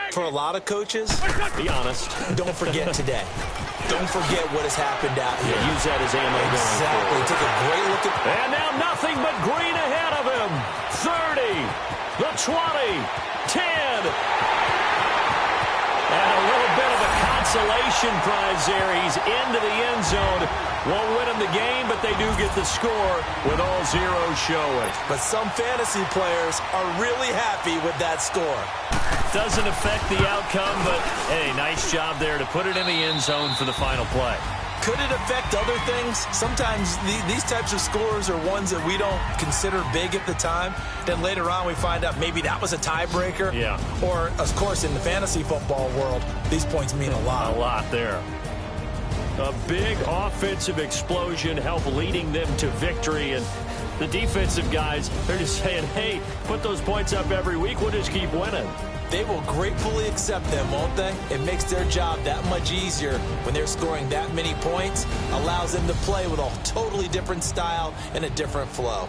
S2: For a lot of coaches,
S1: be honest.
S2: Don't forget today. Don't forget what has happened out here.
S1: Yeah, use that as ammo.
S2: Exactly. Take a great look at...
S1: And now nothing but green ahead of him. 30, the 20, 10. And a little bit of a consolation prize there. He's into the end zone. Won't win him the game, but they do get the score with all zeros showing.
S2: But some fantasy players are really happy with that score.
S1: Doesn't affect the outcome, but, hey, nice job there to put it in the end zone for the final play.
S2: Could it affect other things? Sometimes these types of scores are ones that we don't consider big at the time. Then later on we find out maybe that was a tiebreaker.
S1: Yeah.
S2: Or, of course, in the fantasy football world, these points mean a lot.
S1: A lot there. A big offensive explosion helped leading them to victory. And the defensive guys, they're just saying, hey, put those points up every week. We'll just keep winning.
S2: They will gratefully accept them, won't they? It makes their job that much easier when they're scoring that many points. Allows them to play with a totally different style and a different flow.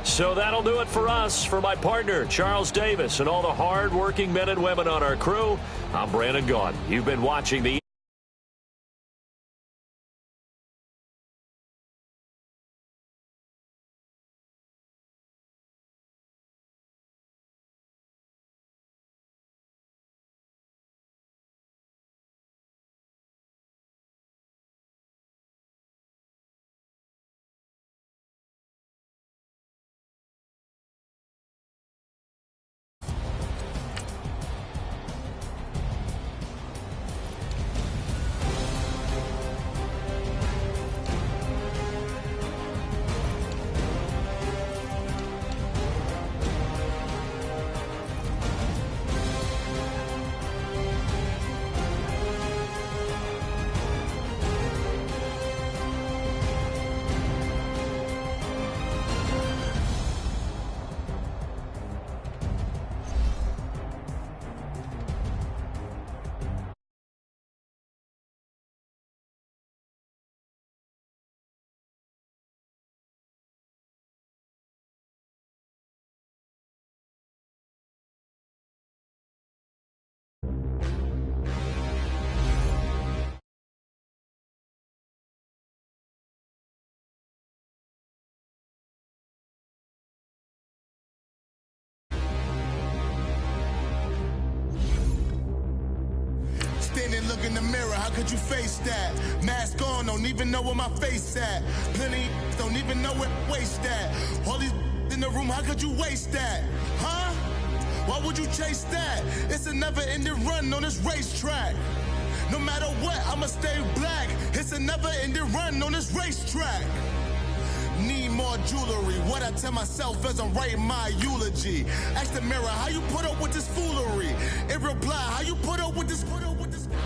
S1: So that'll do it for us. For my partner, Charles Davis, and all the hard-working men and women on our crew, I'm Brandon Gaudin. You've been watching the
S4: Standing, look in the mirror, how could you face that? Mask on, don't even know where my face at. Plenty don't even know where waste at. All these in the room, how could you waste that? Huh? Why would you chase that? It's a never-ending run on this racetrack. No matter what, I'ma stay black. It's a never-ending run on this racetrack. Need more jewelry. What I tell myself as I'm writing my eulogy. Ask the mirror, how you put up with this foolery? It reply, how you put up with this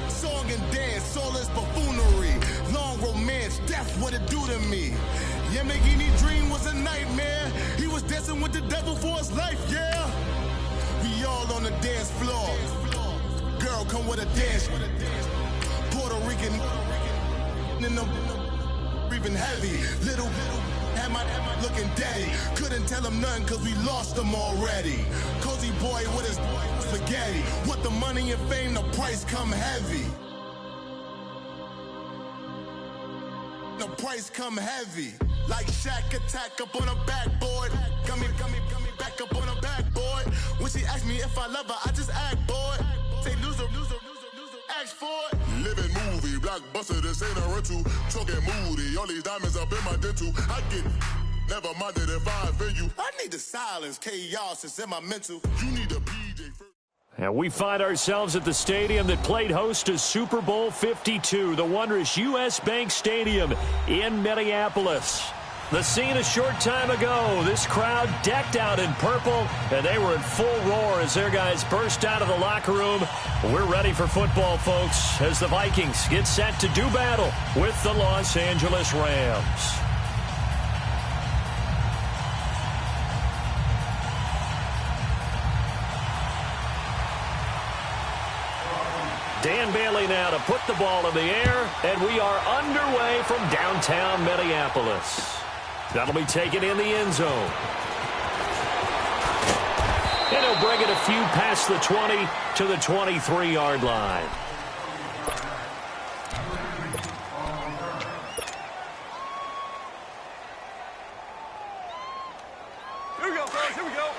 S4: song and dance, soulless buffoonery. Long romance, death, what it do to me? Yamagini dream was a nightmare. He was dancing with the devil for his life, yeah. We all on the dance floor. Girl, come with a dance. Puerto Rican in the breathing heavy. Little had my looking daddy. Couldn't tell him nothing cause we lost him already. Cozy boy with his spaghetti. With the money and fame, the price come heavy. The price come heavy. Like Shaq attack up on a backboard. Got me back up on a backboard. When she asked me if I love her, I just act bored. Say loser, ask for it. Living movie, blockbuster, this ain't a rental. Talking moody, all these diamonds up in my dental. I get never minded if I offend you. I need the silence, chaos is in my mental. You need a PJ first.
S1: And we find ourselves at the stadium that played host to Super Bowl 52, the wondrous U.S. Bank Stadium in Minneapolis. The scene a short time ago, this crowd decked out in purple, and they were in full roar as their guys burst out of the locker room. We're ready for football, folks, as the Vikings get set to do battle with the Los Angeles Rams. Dan Bailey now to put the ball in the air, and we are underway from downtown Minneapolis. That'll be taken in the end zone. And he'll bring it a few past the 20 to the 23-yard line.
S3: Here we go, fellas. Here we go.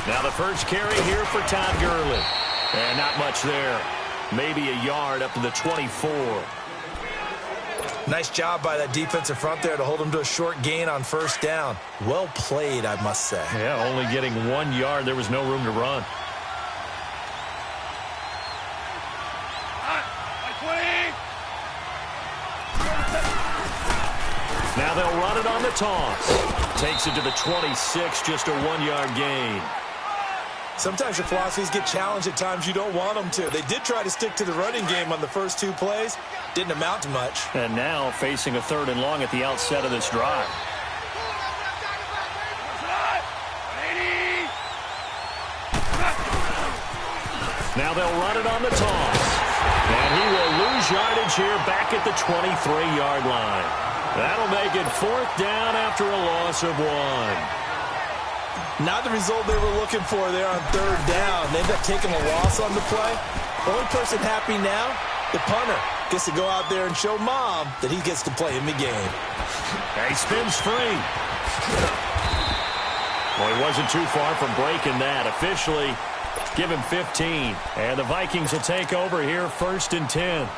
S1: Now the first carry here for Todd Gurley. And not much there. Maybe a yard up to the 24.
S2: Nice job by that defensive front there to hold him to a short gain on first down. Well played, I must say.
S1: Yeah, only getting 1 yard. There was no room to run. Now they'll run it on the toss. Takes it to the 26, just a 1-yard gain.
S2: Sometimes your philosophies get challenged at times you don't want them to. They did try to stick to the running game on the first 2 plays. Didn't amount to much.
S1: And now facing a 3rd and long at the outset of this drive. Now they'll run it on the toss. And he will lose yardage here back at the 23-yard line. That'll make it 4th down after a loss of 1.
S2: Not the result they were looking for there on 3rd down. They end up taking a loss on the play. Only person happy now, the punter, gets to go out there and show Mom that he gets to play in the game.
S1: He spins free. Well, he wasn't too far from breaking that. Officially, give him 15. And the Vikings will take over here 1st and 10.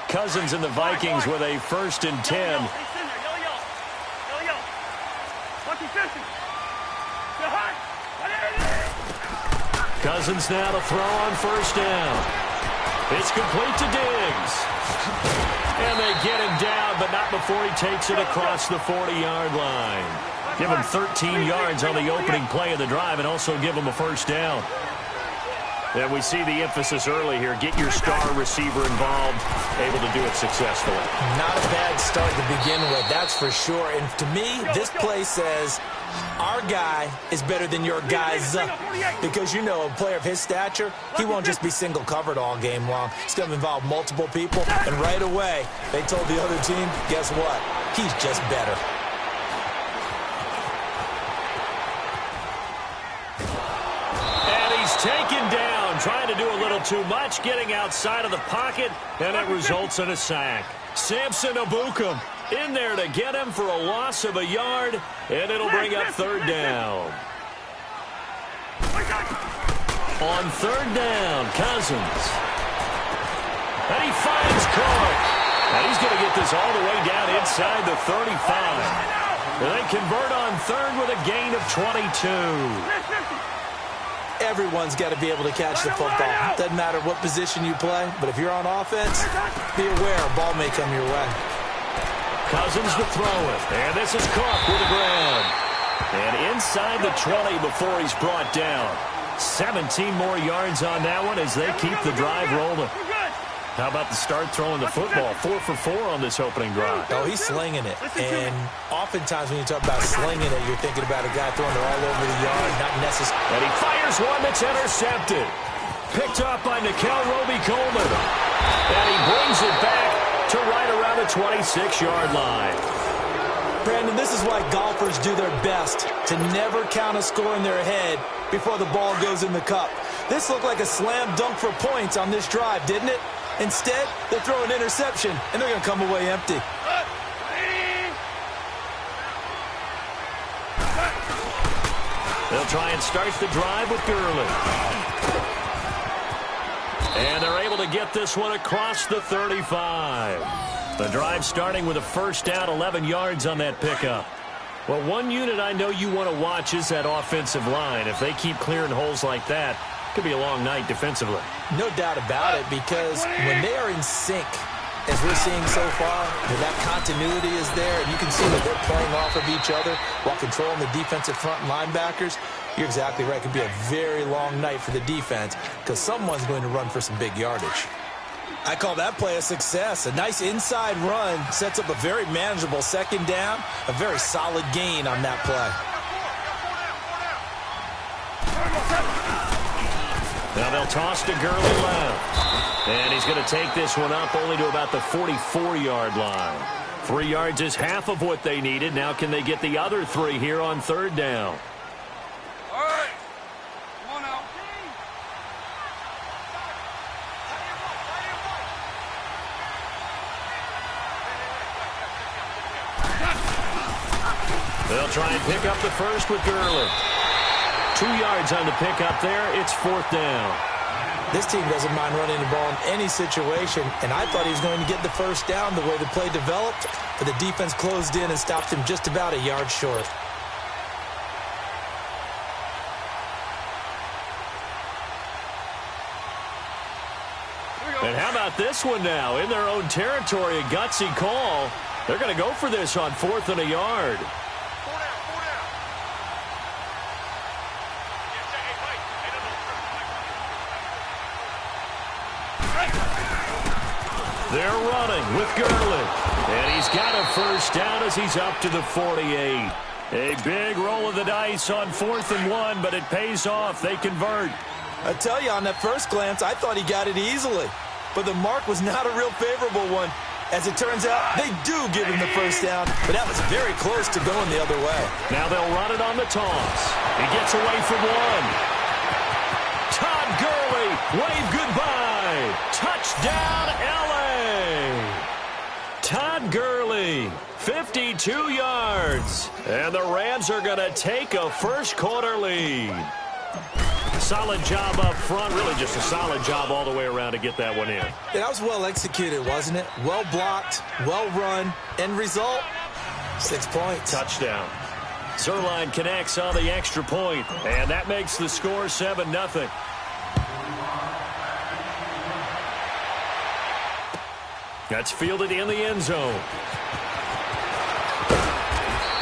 S1: Cousins and the Vikings with a 1st and 10. Cousins now to throw on 1st down. It's complete to Diggs. And they get him down, but not before he takes it across the 40-yard line. Give him 13 yards on the opening play of the drive and also give him a 1st down. And we see the emphasis early here. Get your star receiver involved, able to do it successfully.
S2: Not a bad start to begin with, that's for sure. And to me, this play says our guy is better than your guys. Because, you know, a player of his stature, he won't just be single covered all game long. It's going to involve multiple people. And right away, they told the other team, guess what? He's just better.
S1: Taken down, trying to do a little too much, getting outside of the pocket, and it results in a sack. Samson Abukum in there to get him for a loss of a yard, and it'll bring up 3rd down. On 3rd down, Cousins. And he finds Cook. And he's going to get this all the way down inside the 35. And they convert on 3rd with a gain of 22.
S2: Everyone's got to be able to catch the football. Doesn't matter what position you play, but if you're on offense, be aware a ball may come your way.
S1: Cousins to throw it. And this is Cook with a grab. And inside the 20 before he's brought down. 17 more yards on that one as they keep the drive rolling. How about the start throwing the football? 4 for 4 on this opening drive.
S2: Oh, he's slinging it. And oftentimes when you talk about slinging it, you're thinking about a guy throwing it all over the yard, not necessarily.
S1: And he fires one that's intercepted. Picked off by Nikel Roby-Coleman. And he brings it back to right around the 26-yard line.
S2: Brandon, this is why golfers do their best to never count a score in their head before the ball goes in the cup. This looked like a slam dunk for points on this drive, didn't it? Instead, they throw an interception, and they're going to come away empty.
S1: They'll try and start the drive with Gurley. And they're able to get this one across the 35. The drive starting with a 1st down, 11 yards on that pickup. Well, one unit I know you want to watch is that offensive line. If they keep clearing holes like that, it could be a long night defensively.
S2: No doubt about it, because when they are in sync, as we're seeing so far, that continuity is there, and you can see that they're playing off of each other while controlling the defensive front linebackers. You're exactly right. It could be a very long night for the defense because someone's going to run for some big yardage. I call that play a success. A nice inside run sets up a very manageable 2nd down, a very solid gain on that play.
S1: Now they'll toss to Gurley left. And he's going to take this one up only to about the 44-yard line. 3 yards is half of what they needed. Now can they get the other 3 here on 3rd down?
S3: All right. Come on now.
S1: They'll try and pick up the first with Gurley. 2 yards on the pickup there. It's 4th down.
S2: This team doesn't mind running the ball in any situation, and I thought he was going to get the first down the way the play developed, but the defense closed in and stopped him just about a yard short.
S1: And how about this one now? In their own territory, a gutsy call. They're going to go for this on 4th and a yard. They're running with Gurley. And he's got a first down as he's up to the 48. A big roll of the dice on 4th and 1, but it pays off. They convert.
S2: I tell you, on that first glance, I thought he got it easily. But the mark was not a real favorable one. As it turns out, they do give him the first down, but that was very close to going the other way.
S1: Now they'll run it on the toss. He gets away from one. Todd Gurley, wave goodbye. Touchdown, L.A. Todd Gurley, 52 yards. And the Rams are going to take a first-quarter lead. Solid job up front, really just a solid job all the way around to get that one in.
S2: Yeah, that was well executed, wasn't it? Well blocked, well run. End result, 6 points.
S1: Touchdown. Zerline connects on the extra point, and that makes the score 7-0. That's fielded in the end zone.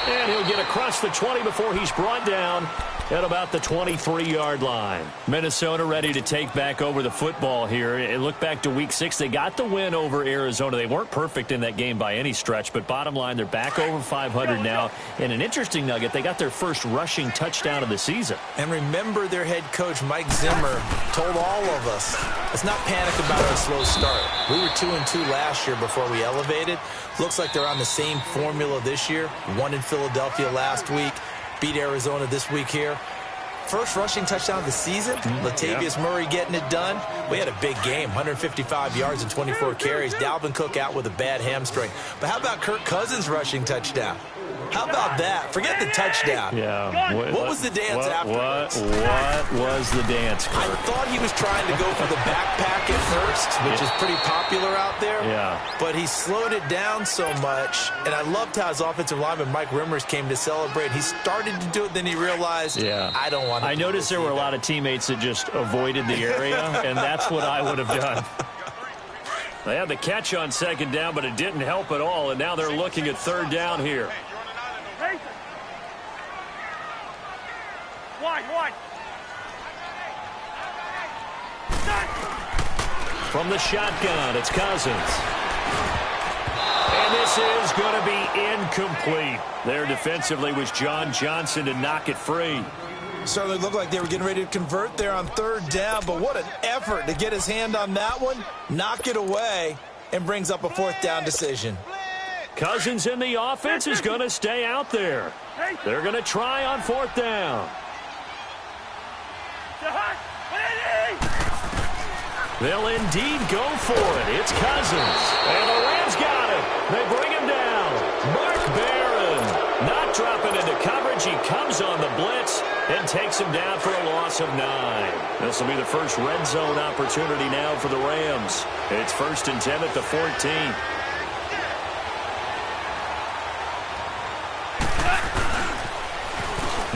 S1: And he'll get across the 20 before he's brought down at about the 23-yard line. Minnesota ready to take back over the football here. And look back to Week 6. They got the win over Arizona. They weren't perfect in that game by any stretch, but bottom line, they're back over 500 now. And an interesting nugget, they got their first rushing touchdown of the season.
S2: And remember, their head coach, Mike Zimmer, told all of us, let's not panic about our slow start. We were 2-2 last year before we elevated. Looks like they're on the same formula this year. Won in Philadelphia last week. Beat Arizona this week here. First rushing touchdown of the season. Latavius Murray getting it done. We had a big game, 155 yards and 24 carries. Dalvin Cook out with a bad hamstring. But how about Kirk Cousins' rushing touchdown? How about that? Forget the touchdown.
S1: Yeah.
S2: What was the dance afterwards?
S1: What was the dance, Kirk?
S2: I thought he was trying to go for the backpack at first, which is pretty popular out there.
S1: Yeah.
S2: But he slowed it down so much, and I loved how his offensive lineman, Mike Rimmers, came to celebrate. He started to do it, then he realized, I don't want to.
S1: I noticed there were a lot of teammates that just avoided the area, and that's what I would have done. They had the catch on 2nd down, but it didn't help at all, and now they're looking at 3rd down here. From the shotgun, it's Cousins. And this is going to be incomplete. There defensively was John Johnson to knock it free.
S2: Certainly looked like they were getting ready to convert there on 3rd down, but what an effort to get his hand on that one, knock it away, and brings up a 4th down decision.
S1: Cousins in the offense is going to stay out there. They're going to try on 4th down. They'll indeed go for it. It's Cousins. And the Rams got it. They bring him down. Mark Barron not dropping into coverage. He comes on the blitz and takes him down for a loss of 9. This will be the first red zone opportunity now for the Rams. It's 1st and 10 at the 14.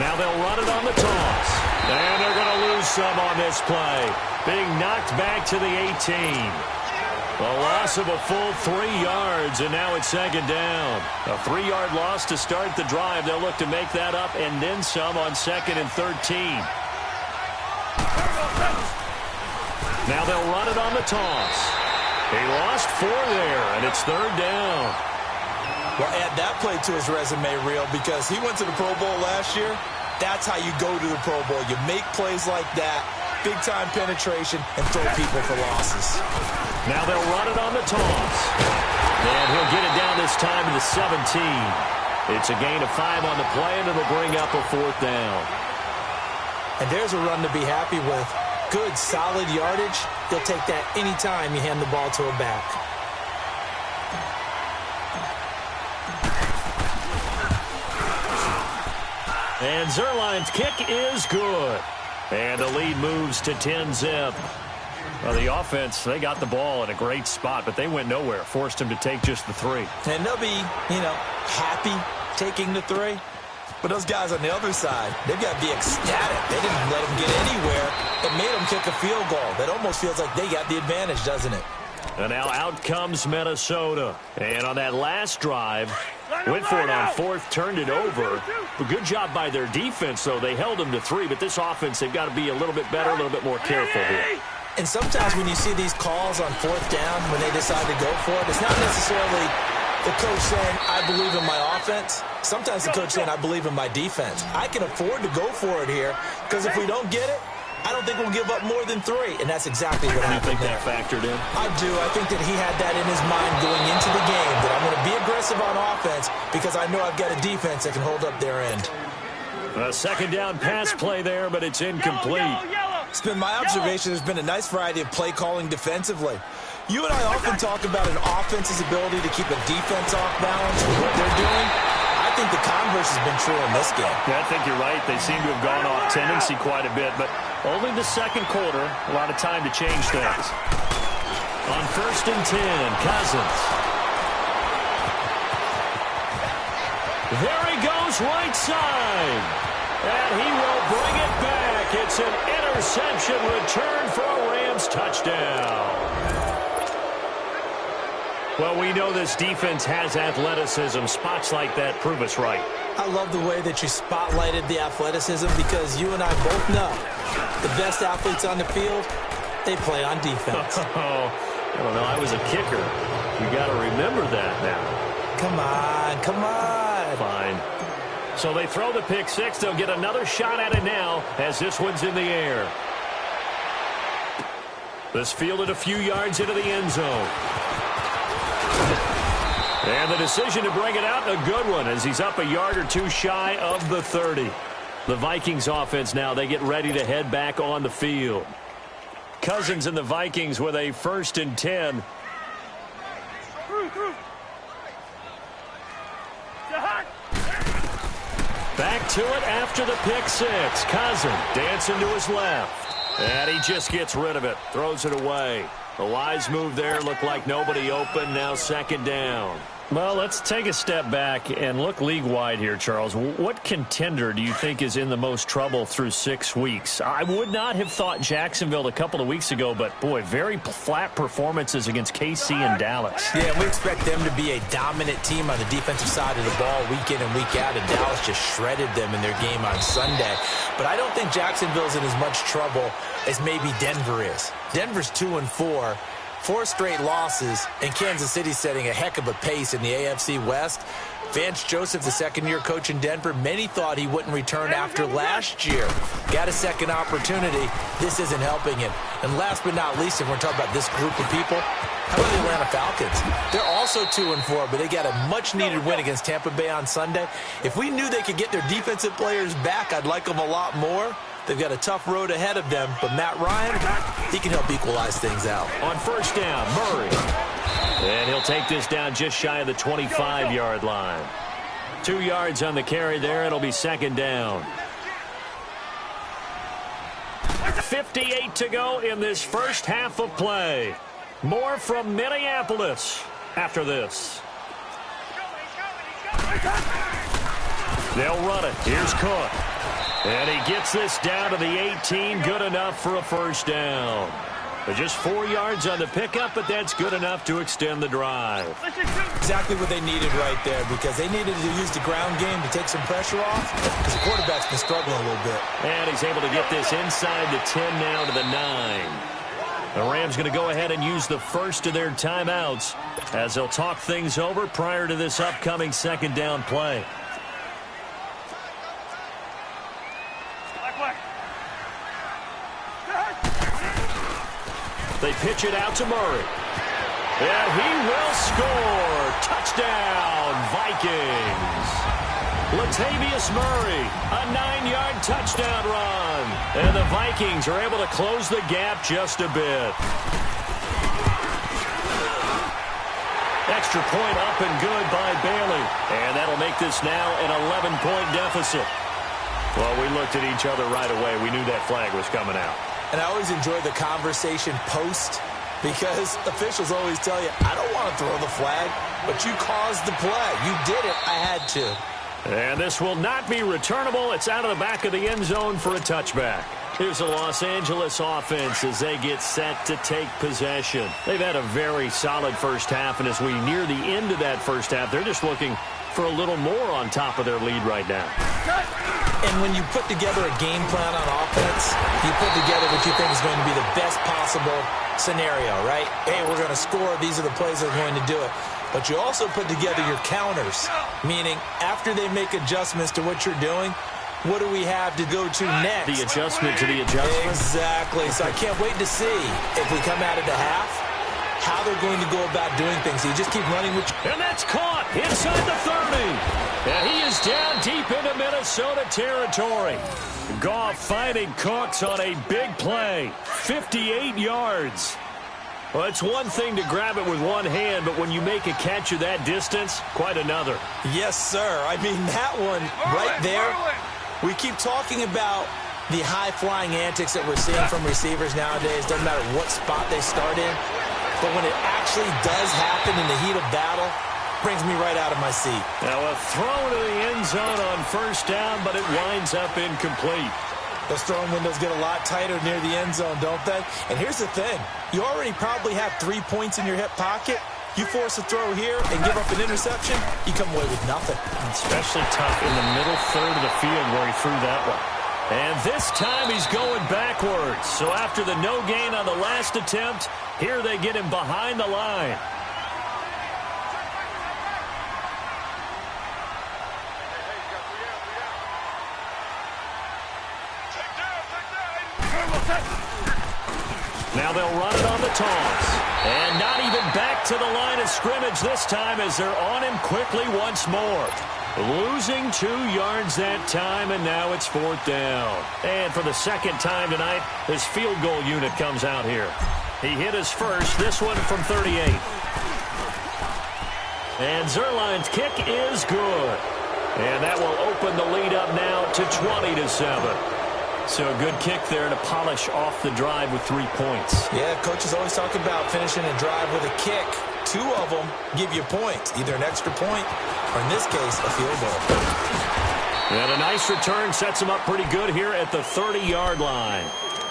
S1: Now they'll run it on the toss. And they're going to lose some on this play. Being knocked back to the 18. A loss of a full 3 yards, and now it's 2nd down. A 3-yard loss to start the drive. They'll look to make that up and then some on 2nd and 13. Now they'll run it on the toss. He lost 4 there, and it's 3rd down.
S2: Well, add that play to his resume reel because he went to the Pro Bowl last year. That's how you go to the Pro Bowl. You make plays like that, big-time penetration, and throw people for losses.
S1: Now they'll run it on the toss. And he'll get it down this time to the 17. It's a gain of 5 on the play, and it'll bring up a 4th down.
S2: And there's a run to be happy with. Good, solid yardage. They'll take that anytime you hand the ball to a back.
S1: And Zerline's kick is good. And the lead moves to 10-zip. Well, the offense, they got the ball in a great spot, but they went nowhere. Forced him to take just the 3.
S2: And they'll be, happy taking the 3. But those guys on the other side, they've got to be ecstatic. They didn't let them get anywhere. It made them kick a field goal. That almost feels like they got the advantage, doesn't it?
S1: And now out comes Minnesota. And on that last drive, went for it on 4th, turned it over. A good job by their defense, though. They held them to 3, but this offense, they've got to be a little bit better, a little bit more careful here.
S2: And sometimes when you see these calls on 4th down, when they decide to go for it, it's not necessarily the coach saying, I believe in my offense. Sometimes the coach saying, I believe in my defense. I can afford to go for it here because if we don't get it, I don't think we'll give up more than 3. And that's exactly what happened there.
S1: You think that factored in?
S2: I do. I think that he had that in his mind going into the game, that I'm going to be aggressive on offense because I know I've got a defense that can hold up their end.
S1: A 2nd down pass play there, but it's incomplete.
S2: It's been my observation there's been a nice variety of play calling defensively. You and I often talk about an offense's ability to keep a defense off balance with what they're doing. I think the converse has been true in this game.
S1: Yeah, I think you're right. They seem to have gone off tendency quite a bit, but only the 2nd quarter, a lot of time to change things. On 1st and 10, Cousins. There he goes, right side. And he will bring it back. It's an interception return for a Rams touchdown. Well, we know this defense has athleticism. Spots like that prove us right.
S2: I love the way that you spotlighted the athleticism because you and I both know the best athletes on the field, they play on defense.
S1: Oh, I don't know. I was a kicker. You got to remember that now.
S2: Come on, come on.
S1: Fine. So they throw the pick 6. They'll get another shot at it now as this one's in the air. This fielded a few yards into the end zone. And the decision to bring it out, a good one, as he's up a yard or 2 shy of the 30. The Vikings offense now, they get ready to head back on the field. Cousins and the Vikings with a 1st and 10. Back to it after the pick 6. Cousins dancing to his left. And he just gets rid of it, throws it away. A wise move there. Looked like nobody open. Now 2nd down. Well, let's take a step back and look league-wide here, Charles. What contender do you think is in the most trouble through 6 weeks? I would not have thought Jacksonville a couple of weeks ago, but, boy, very flat performances against KC and Dallas.
S2: Yeah, we expect them to be a dominant team on the defensive side of the ball week in and week out, and Dallas just shredded them in their game on Sunday. But I don't think Jacksonville's in as much trouble as maybe Denver is. Denver's 2-4. 4 straight losses, and Kansas City setting a heck of a pace in the AFC West. Vance Joseph, the 2nd-year coach in Denver, many thought he wouldn't return after last year. Got a 2nd opportunity. This isn't helping him. And last but not least, if we're talking about this group of people, how about the Atlanta Falcons? They're also 2-4, but they got a much-needed win against Tampa Bay on Sunday. If we knew they could get their defensive players back, I'd like them a lot more. They've got a tough road ahead of them, but Matt Ryan, he can help equalize things out.
S1: On 1st down, Murray. And he'll take this down just shy of the 25-yard line. 2 yards on the carry there. It'll be 2nd down. 58 to go in this first half of play. More from Minneapolis after this. They'll run it. Here's Cook. And he gets this down to the 18. Good enough for a 1st down. But just 4 yards on the pickup, but that's good enough to extend the drive.
S2: Exactly what they needed right there, because they needed to use the ground game to take some pressure off, because the quarterback's been struggling a little bit.
S1: And he's able to get this inside the 10 now to the 9. The Rams going to go ahead and use the first of their timeouts as they'll talk things over prior to this upcoming 2nd down play. They pitch it out to Murray. And he will score. Touchdown, Vikings. Latavius Murray, a 9-yard touchdown run. And the Vikings are able to close the gap just a bit. Extra point up and good by Bailey. And that'll make this now an 11-point deficit. Well, we looked at each other right away. We knew that flag was coming out.
S2: And I always enjoy the conversation post, because officials always tell you, I don't want to throw the flag, but you caused the play. You did it. I had to.
S1: And this will not be returnable. It's out of the back of the end zone for a touchback. Here's the Los Angeles offense as they get set to take possession. They've had a very solid first half, and as we near the end of that first half, they're just looking for a little more on top of their lead right now.
S2: And when you put together a game plan on offense, you put together what you think is going to be the best possible scenario, right? Hey, we're going to score. These are the plays that are going to do it. But you also put together your counters, meaning after they make adjustments to what you're doing, what do we have to go to next?
S1: The adjustment to the adjustment.
S2: Exactly. So I can't wait to see if we come out of the half, how they're going to go about doing things. So you just keep running with...
S1: And that's caught inside the 30. And he is down deep into Minnesota territory. Goff finding Cooks on a big play. 58 yards. Well, it's one thing to grab it with one hand, but when you make a catch of that distance, quite another.
S2: Yes, sir. I mean, that one right there, we keep talking about the high-flying antics that we're seeing from receivers nowadays. Doesn't matter what spot they start in. But when it actually does happen in the heat of battle, brings me right out of my seat.
S1: Now a throw to the end zone on first down, but it winds up incomplete.
S2: Those throwing windows get a lot tighter near the end zone, don't they? And here's the thing. You already probably have 3 points in your hip pocket. You force a throw here and give up an interception, you come away with nothing.
S1: Especially tough in the middle third of the field where he threw that one. And this time he's going backwards. So after the no gain on the last attempt, here they get him behind the line. Now they'll run it on the toss. And not even back to the line of scrimmage this time as they're on him quickly once more. Losing 2 yards that time, and now it's 4th down. And for the second time tonight, his field goal unit comes out here. He hit his first, this one from 38. And Zerline's kick is good. And that will open the lead up now to 20-7. So a good kick there to polish off the drive with 3 points.
S2: Yeah, coaches always talk about finishing a drive with a kick. 2 of them give you points, either an extra point or, in this case, a field goal.
S1: And a nice return sets them up pretty good here at the 30-yard line.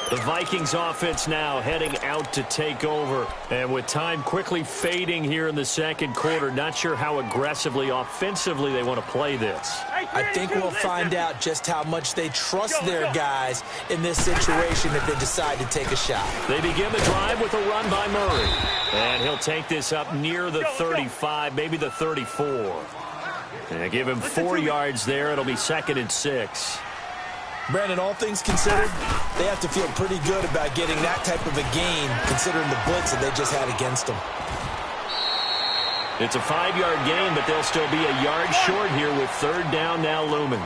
S1: The Vikings offense now heading out to take over. And with time quickly fading here in the second quarter, not sure how aggressively, offensively they want to play this.
S2: I think we'll find out just how much they trust their guys in this situation if they decide to take a shot.
S1: They begin the drive with a run by Murray. And he'll take this up near the 35, maybe the 34. And give him 4 yards there. It'll be 2nd and 6.
S2: Brandon, all things considered, they have to feel pretty good about getting that type of a gain, considering the blitz that they just had against them.
S1: It's a 5-yard gain, but they'll still be a yard short here with 3rd down now looming.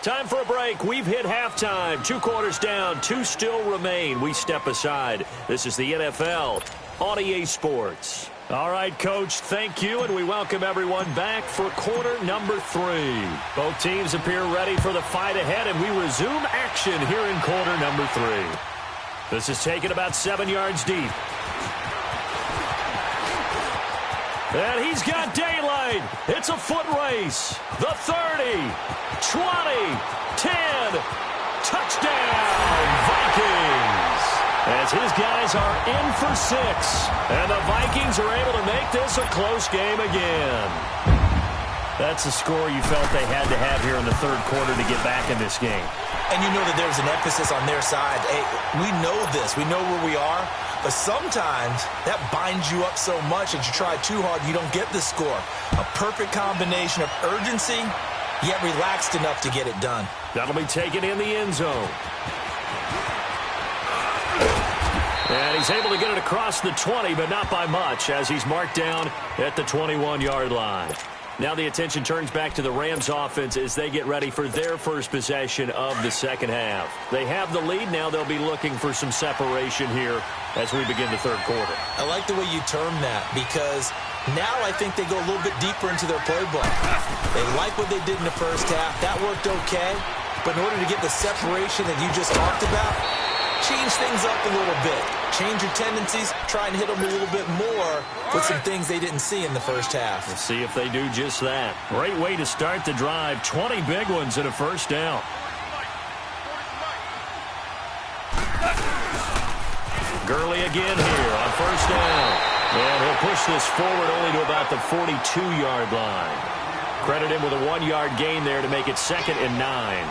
S1: Time for a break. We've hit halftime. 2 quarters down, 2 still remain. We step aside. This is the NFL on EA Sports. All right, Coach, thank you, and we welcome everyone back for quarter number 3. Both teams appear ready for the fight ahead, and we resume action here in quarter number 3. This is taken about 7 yards deep. And he's got daylight. It's a foot race. The 30, 20, 10, touchdown, Vikings. As his guys are in for 6. And the Vikings are able to make this a close game again. That's the score you felt they had to have here in the 3rd quarter to get back in this game.
S2: And you know that there's an emphasis on their side. Hey, we know this. We know where we are. But sometimes that binds you up so much that you try too hard, you don't get the score. A perfect combination of urgency, yet relaxed enough to get it done.
S1: That'll be taken in the end zone. And he's able to get it across the 20, but not by much, as he's marked down at the 21-yard line. Now the attention turns back to the Rams offense as they get ready for their first possession of the second half. They have the lead. Now they'll be looking for some separation here as we begin the 3rd quarter.
S2: I like the way you term that, because Now I think they go a little bit deeper into their playbook. They like what they did in the first half. That worked okay. But in order to get the separation that you just talked about, change things up a little bit. Change your tendencies. Try and hit them a little bit more with some things they didn't see in the first half.
S1: We'll see if they do just that. Great way to start the drive. 20 big ones and a first down. Gurley again here on first down. And he'll push this forward only to about the 42-yard line. Credit him with a 1-yard gain there to make it 2nd and 9.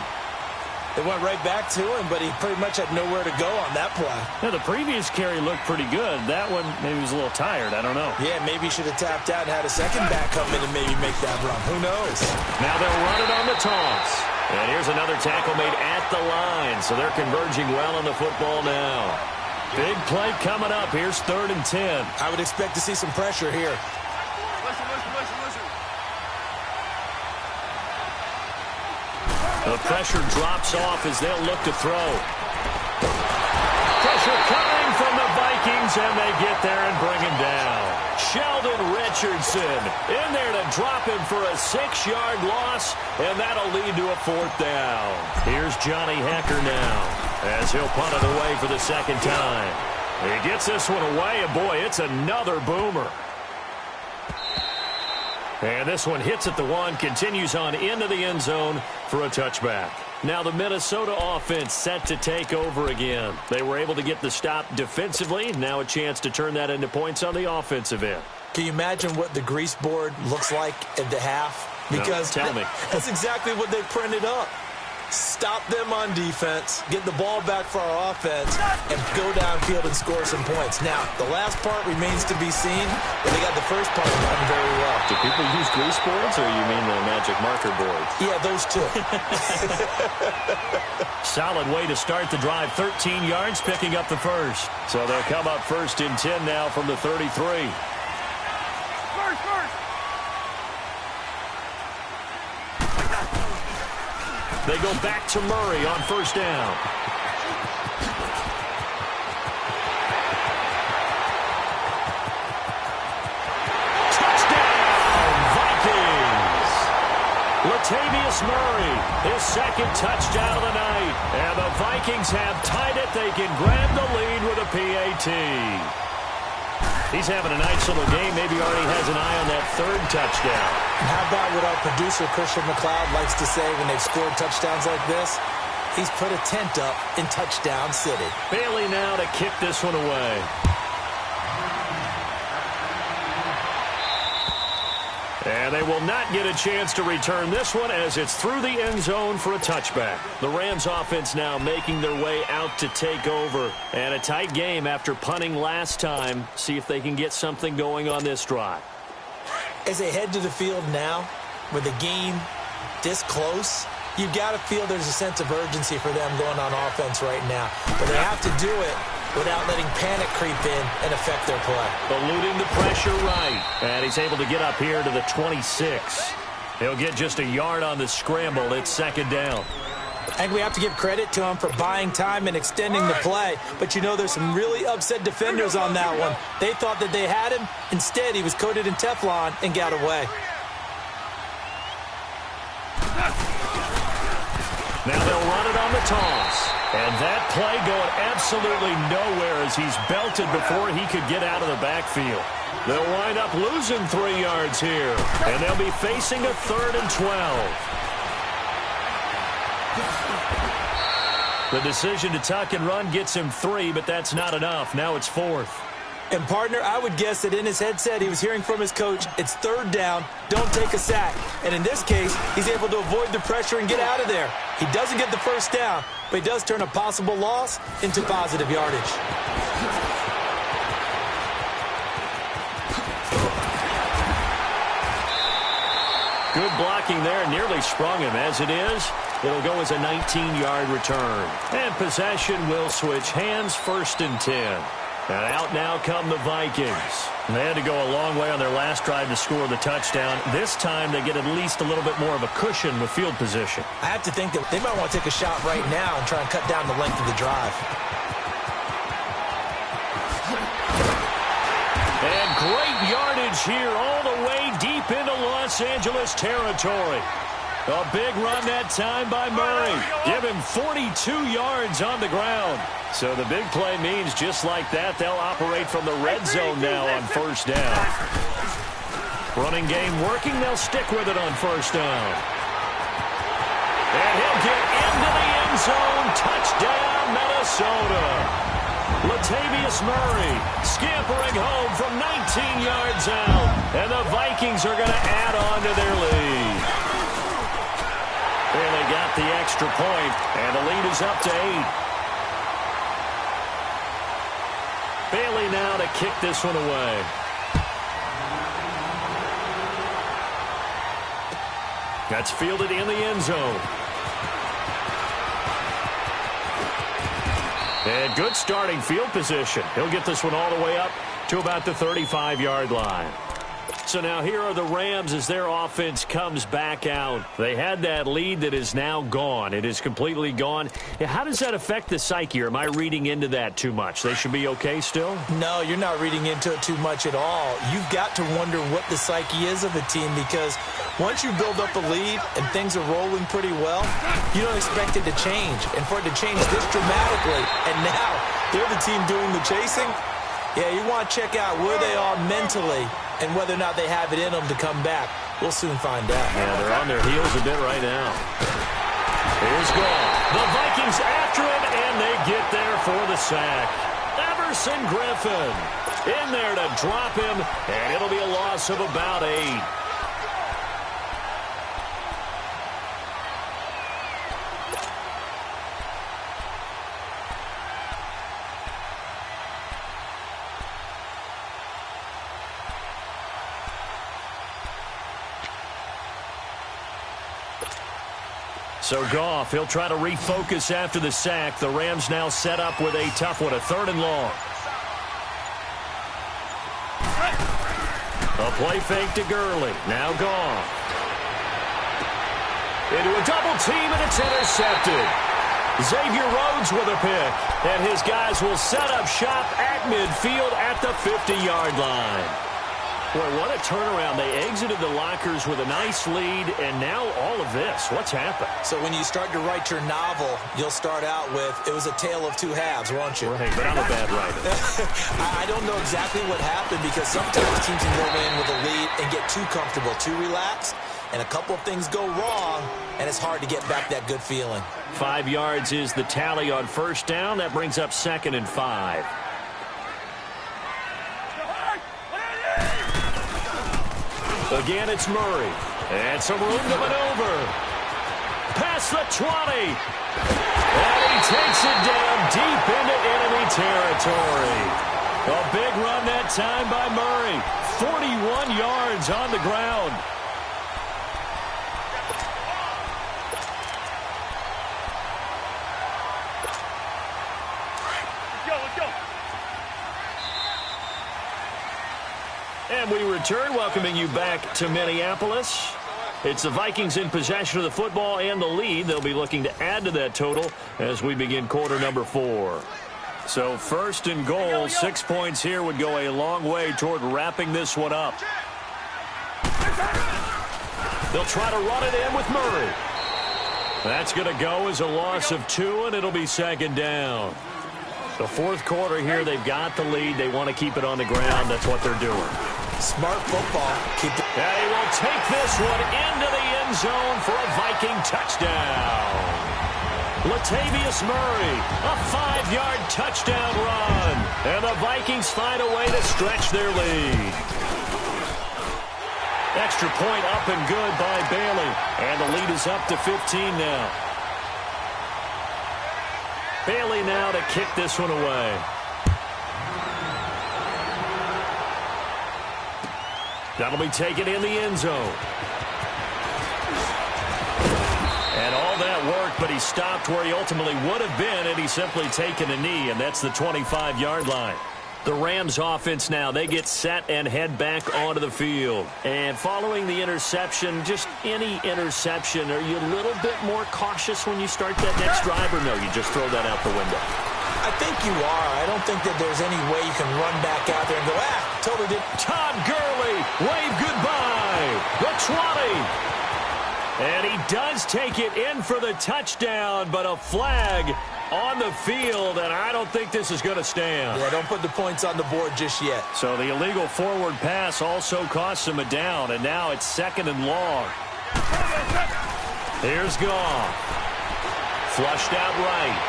S2: They went right back to him, but he pretty much had nowhere to go on that play.
S1: Now, the previous carry looked pretty good. That one, maybe he was a little tired. I don't know.
S2: Yeah, maybe he should have tapped out and had a second back come in and maybe make that run. Who knows?
S1: Now they'll run it on the toss. And here's another tackle made at the line. So they're converging well on the football now. Big play coming up. Here's 3rd and 10.
S2: I would expect to see some pressure here.
S3: Listen.
S1: The pressure drops off as they'll look to throw. Pressure coming from the Vikings, and they get there and bring him down. Sheldon Richardson in there to drop him for a 6-yard loss, and that'll lead to a 4th down. Here's Johnny Hecker now as he'll punt it away for the 2nd time. He gets this one away, and boy, it's another boomer. And this one hits at the 1, continues on into the end zone for a touchback. Now the Minnesota offense set to take over again. They were able to get the stop defensively. Now a chance to turn that into points on the offensive end.
S2: Can you imagine what the grease board looks like at the half? Because
S1: no, tell me.
S2: That's exactly what they printed up. Stop them on defense, get the ball back for our offense, and go downfield and score some points. Now, the last part remains to be seen, but they got the first part done very well.
S1: Do people use grease boards, or you mean the magic marker boards?
S2: Yeah, those two.
S1: Solid way to start the drive. 13 yards, picking up the first. So they'll come up 1st and 10 now from the 33.
S3: First.
S1: They go back to Murray on 1st down. Touchdown, Vikings! Latavius Murray, his 2nd touchdown of the night. And the Vikings have tied it. They can grab the lead with a PAT. He's having a nice little game. Maybe already has an eye on that 3rd touchdown.
S2: And how about what our producer, Christian McLeod, likes to say when they've scored touchdowns like this? He's put a tent up in Touchdown City.
S1: Bailey now to kick this one away. And they will not get a chance to return this one as it's through the end zone for a touchback. The Rams offense now making their way out to take over. And a tight game after punting last time. See if they can get something going on this drive.
S2: As they head to the field now, with the game this close, you've got to feel there's a sense of urgency for them going on offense right now. But they have to do it without letting panic creep in and affect their play.
S1: Eluding the pressure right. And he's able to get up here to the 26. He'll get just a yard on the scramble. It's 2nd down.
S2: I think we have to give credit to him for buying time and extending the play. But, you know, there's some really upset defenders on that one. They thought that they had him. Instead, he was coated in Teflon and got away.
S1: Now they'll run it on the toss. And that play going absolutely nowhere as he's belted before he could get out of the backfield. They'll wind up losing 3 yards here. And they'll be facing a 3rd and 12. The decision to tuck and run gets him 3, but that's not enough. Now it's 4th.
S2: And, partner, I would guess that in his headset he was hearing from his coach, it's 3rd down, don't take a sack. And in this case, he's able to avoid the pressure and get out of there. He doesn't get the 1st down, but he does turn a possible loss into positive yardage.
S1: Good blocking there, nearly sprung him. As it is, it'll go as a 19-yard return. And possession will switch hands, 1st and 10. And out now come the Vikings. They had to go a long way on their last drive to score the touchdown. This time they get at least a little bit more of a cushion with field position.
S2: I have to think that they might want to take a shot right now and try and cut down the length of the drive.
S1: And great yardage here all the way deep into Los Angeles territory. A big run that time by Murray. Give him 42 yards on the ground. So the big play means just like that, they'll operate from the red zone now on first down. Running game working, they'll stick with it on first down. And he'll get into the end zone. Touchdown, Minnesota. Latavius Murray scampering home from 19 yards out. And the Vikings are going to add on to their lead. And they got the extra point, and the lead is up to 8. Bailey now to kick this one away. That's fielded in the end zone. And good starting field position. He'll get this one all the way up to about the 35-yard line. So now here are the Rams as their offense comes back out. They had that lead that is now gone. It is completely gone. How does that affect the psyche? Or am I reading into that too much? They should be okay still?
S2: No, you're not reading into it too much at all. You've got to wonder what the psyche is of a team, because once you build up a lead and things are rolling pretty well, you don't expect it to change. And for it to change this dramatically, and now they're the team doing the chasing, yeah, you want to check out where they are mentally and whether or not they have it in them to come back. We'll soon find out.
S1: Yeah, they're on their heels a bit right now. Here's goal. The Vikings after it, and they get there for the sack. Everson Griffin in there to drop him, and it'll be a loss of about 8. So Goff, he'll try to refocus after the sack. The Rams now set up with a tough one, a 3rd and long. A play fake to Gurley. Now Goff. Into a double team, and it's intercepted. Xavier Rhodes with a pick. And his guys will set up shop at midfield at the 50-yard line. Boy, what a turnaround. They exited the lockers with a nice lead, and now all of this. What's happened?
S2: So when you start to write your novel, you'll start out with, it was a tale of two halves, won't you?
S1: Right, but I'm a bad writer.
S2: I don't know exactly what happened, because sometimes teams can go in with a lead and get too comfortable, too relaxed, and a couple of things go wrong, and it's hard to get back that good feeling.
S1: 5 yards is the tally on first down. That brings up 2nd and 5. Again, it's Murray. And some room to maneuver. Past the 20. And he takes it down deep into enemy territory. A big run that time by Murray. 41 yards on the ground.
S3: Let's go.
S1: And we return, welcoming you back to Minneapolis. It's the Vikings in possession of the football and the lead. They'll be looking to add to that total as we begin quarter number 4. So 1st and goal, 6 points here would go a long way toward wrapping this one up. They'll try to run it in with Murray. That's going to go as a loss of 2, and it'll be 2nd down. The 4th quarter here, they've got the lead. They want to keep it on the ground. That's what they're doing.
S2: Smart football.
S1: And he will take this one into the end zone for a Viking touchdown. Latavius Murray, a 5-yard touchdown run. And the Vikings find a way to stretch their lead. Extra point up and good by Bailey. And the lead is up to 15 now. Bailey now to kick this one away. That'll be taken in the end zone. And all that work, but he stopped where he ultimately would have been, and he's simply taken a knee, and that's the 25-yard line. The Rams offense now, they get set and head back onto the field. And following the interception, just any interception, are you a little bit more cautious when you start that next drive, or no, you just throw that out the window?
S2: I think you are. I don't think that there's any way you can run back out there and go, totally did.
S1: Todd Gurley, wave goodbye. The 20. And he does take it in for the touchdown, but a flag on the field, and I don't think this is going to stand.
S2: Yeah, don't put the points on the board just yet.
S1: So the illegal forward pass also costs him a down, and now it's 2nd and long. Here's Goff. Flushed out right.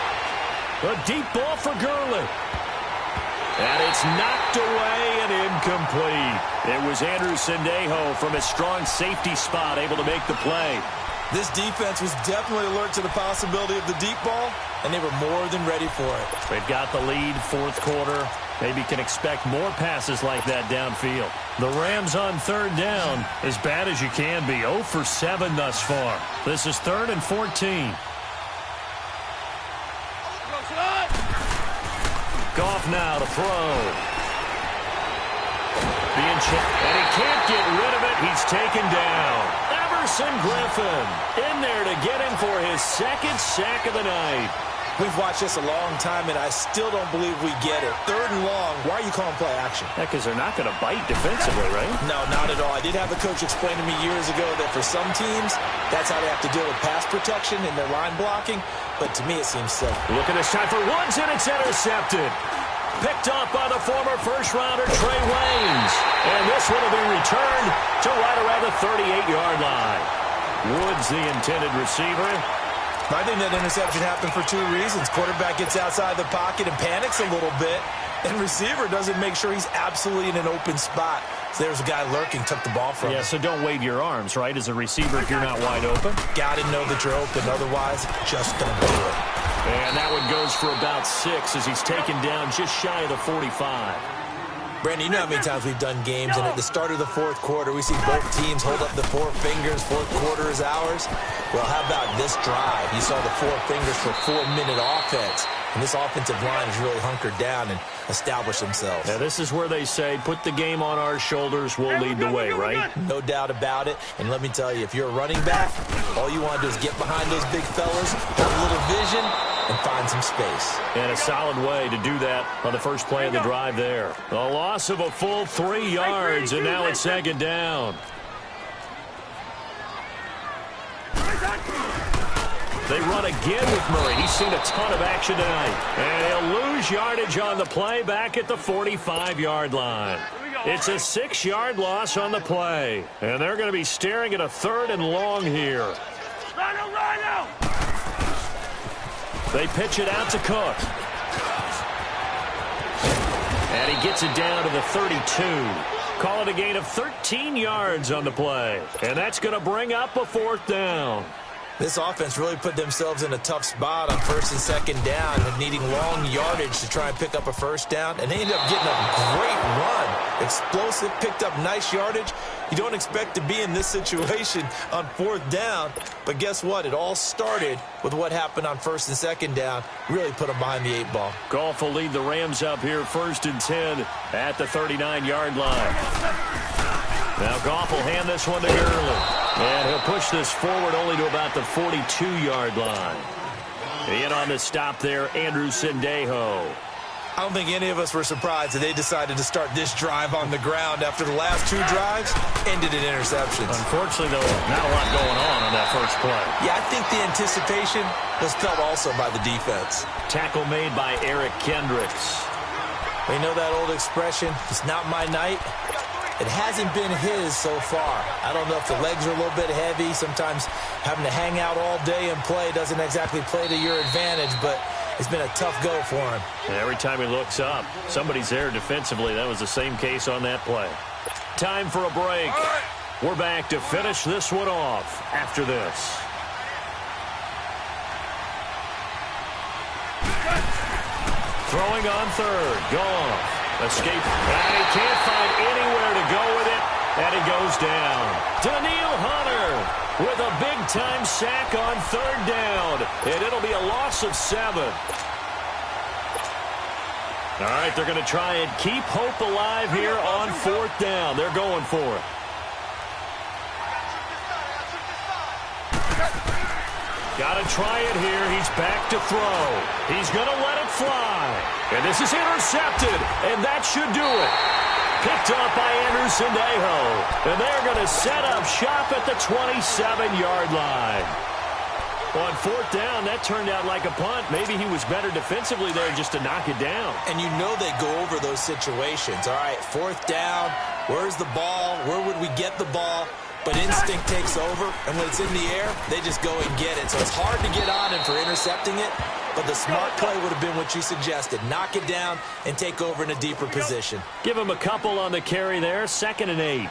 S1: A deep ball for Gurley. And it's knocked away and incomplete. It was Andrew Sendejo from his strong safety spot able to make the play.
S2: This defense was definitely alert to the possibility of the deep ball, and they were more than ready for it.
S1: They've got the lead, 4th quarter. Maybe can expect more passes like that downfield. The Rams on 3rd down, as bad as you can be. 0 for 7 thus far. This is 3rd and 14. Goff now to throw. And he can't get rid of it. He's taken down. Everson Griffin in there to get him for his 2nd sack of the night.
S2: We've watched this a long time, and I still don't believe we get it. 3rd and long. Why are you calling play action?
S1: Yeah, because they're not going to bite defensively, right?
S2: No, not at all. I did have a coach explain to me years ago that for some teams, that's how they have to deal with pass protection and their line blocking. But to me, it seems silly.
S1: Look at this time for Woods, and it's intercepted. Picked off by the former first-rounder Trey Waynes. And this one will be returned to right around the 38-yard line. Woods, the intended receiver.
S2: I think that interception happened for 2 reasons. Quarterback gets outside the pocket and panics a little bit. And receiver doesn't make sure he's absolutely in an open spot. So there's a guy lurking, took the ball from him.
S1: Yeah, so don't wave your arms, right, as a receiver if you're not wide open.
S2: Got to know that you're open. Otherwise, just don't do it.
S1: And that one goes for about 6 as he's taken down just shy of the 45.
S2: Brandon, you know how many times we've done games, and at the start of the 4th quarter, we see both teams hold up the 4 fingers, 4th quarter is ours. Well, how about this drive? You saw the 4 fingers for 4-minute offense, and this offensive line has really hunkered down and established themselves.
S1: Now, this is where they say, put the game on our shoulders, we'll lead the way, right?
S2: No doubt about it, and let me tell you, if you're a running back, all you want to do is get behind those big fellas, have a little vision, and find some space.
S1: And a solid way to do that on the first play of the drive there. A loss of a full 3 yards, and now it's 2nd down. They run again with Murray. He's seen a ton of action tonight. And he'll lose yardage on the play back at the 45-yard line. It's a 6-yard loss on the play. And they're going to be staring at a 3rd and long here.
S3: Rhino!
S1: They pitch it out to Cook. And he gets it down to the 32. Call it a gain of 13 yards on the play. And that's going to bring up a 4th down.
S2: This offense really put themselves in a tough spot on 1st and 2nd down and needing long yardage to try and pick up a 1st down. And they ended up getting a great run. Explosive, picked up nice yardage. You don't expect to be in this situation on 4th down. But guess what? It all started with what happened on 1st and 2nd down. Really put them behind the 8 ball.
S1: Goff will lead the Rams up here 1st and 10 at the 39-yard line. Now Goff will hand this one to Gurley. And he'll push this forward only to about the 42-yard line. In on the stop there, Andrew Sendejo.
S2: I don't think any of us were surprised that they decided to start this drive on the ground after the last 2 drives ended in interceptions.
S1: Unfortunately, though, not a lot going on that first play.
S2: Yeah, I think the anticipation was felt also by the defense.
S1: Tackle made by Eric Kendricks.
S2: We know that old expression, it's not my night. It hasn't been his so far. I don't know if the legs are a little bit heavy. Sometimes having to hang out all day and play doesn't exactly play to your advantage, but it's been a tough go for him.
S1: And every time he looks up, somebody's there defensively. That was the same case on that play. Time for a break. We're back to finish this one off after this. Throwing on 3rd. Goff. Escape. And he can't find anywhere to go with it. And he goes down. Daniil Hunter with a big-time sack on 3rd down. And it'll be a loss of 7. All right, they're going to try and keep hope alive here on 4th down. They're going for it. Got to try it here. He's back to throw. He's going to let it fly. And this is intercepted, and that should do it. Picked up by Anderson-Dejo. And they're going to set up shop at the 27-yard line. On fourth down, that turned out like a punt. Maybe he was better defensively there just to knock it down.
S2: And you know they go over those situations. All right, fourth down, where's the ball? Where would we get the ball? But instinct takes over, and when it's in the air, they just go and get it. So it's hard to get on him for intercepting it, but the smart play would have been what you suggested. Knock it down and take over in a deeper position.
S1: Give him a couple on the carry there, 2nd and 8.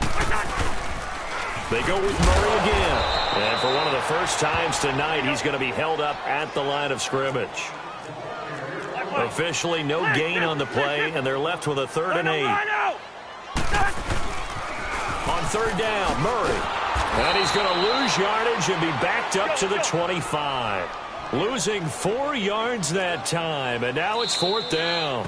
S1: They go with Murray again. And for one of the first times tonight, he's going to be held up at the line of scrimmage. Officially no gain on the play, and they're left with a 3rd and 8. On 3rd down, Murray. And he's going to lose yardage and be backed up to the 25. Losing 4 yards that time, and now it's 4th down.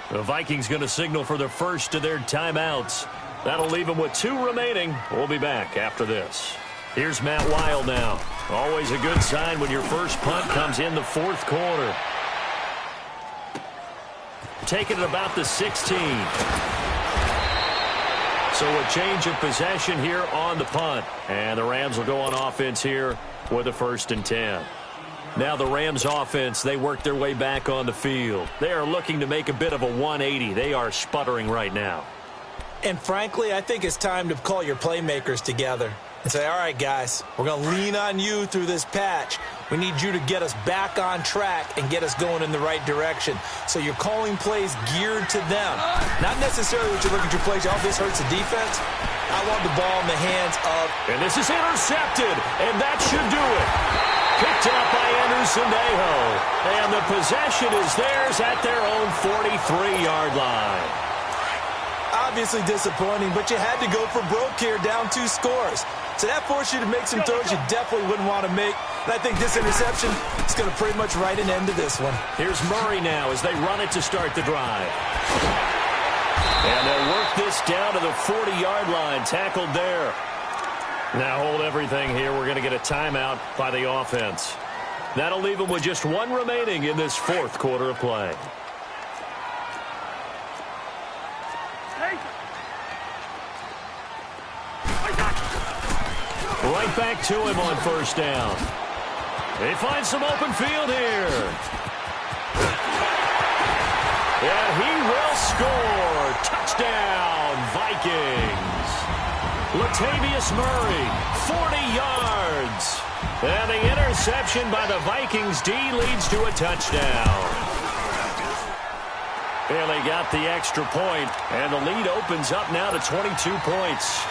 S1: The Vikings going to signal for the first of their timeouts. That'll leave them with 2 remaining. We'll be back after this. Here's Matt Wild now. Always a good sign when your first punt comes in the 4th quarter. Taking it about the 16. So a change of possession here on the punt. And the Rams will go on offense here with a 1st and 10. Now the Rams offense, they work their way back on the field. They are looking to make a bit of a 180. They are sputtering right now.
S2: And frankly, I think it's time to call your playmakers together and say, all right, guys, we're going to lean on you through this patch. We need you to get us back on track and get us going in the right direction. So you're calling plays geared to them. Not necessarily what you look at your plays, oh, this hurts the defense. I want the ball in the hands of...
S1: And this is intercepted, and that should do it. Picked up by Anderson-Dejo. And the possession is theirs at their own 43-yard line.
S2: Obviously disappointing, but you had to go for broke here, down 2 scores. So that forced you to make some throws you definitely wouldn't want to make. And I think this interception is going to pretty much write an end to this one.
S1: Here's Murray now as they run it to start the drive. And they'll work this down to the 40-yard line, tackled there. Now hold everything here. We're going to get a timeout by the offense. That'll leave them with just 1 remaining in this 4th quarter of play. Right back to him on 1st down. They find some open field here. And he will score. Touchdown, Vikings. Latavius Murray, 40 yards. And the interception by the Vikings D leads to a touchdown. And they got the extra point, and the lead opens up now to 22 points.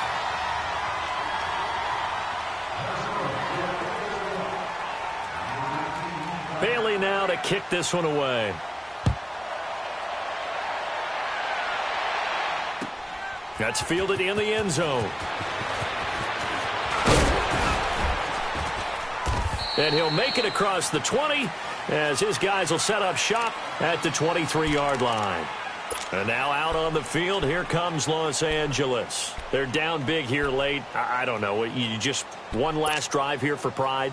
S1: Bailey now to kick this one away. That's fielded in the end zone. And he'll make it across the 20 as his guys will set up shop at the 23-yard line. And now out on the field, here comes Los Angeles. They're down big here late. I don't know. You just one last drive here for pride?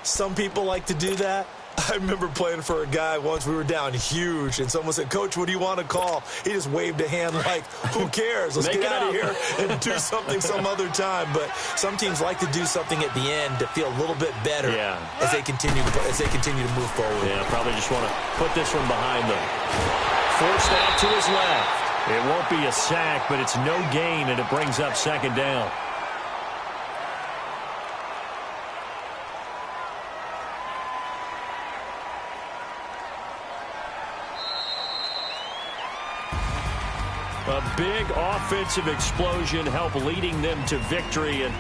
S2: Some people like to do that. I remember playing for a guy once. We were down huge, and someone said, Coach, what do you want to call? He just waved a hand like, who cares? Let's get out of here and do something some other time. But some teams like to do something at the end to feel a little bit better as they continue to move forward.
S1: Yeah, probably just want to put this one behind them. Forced out to his left. It won't be a sack, but it's no gain, and it brings up 2nd down. A big offensive explosion helped leading them to victory. And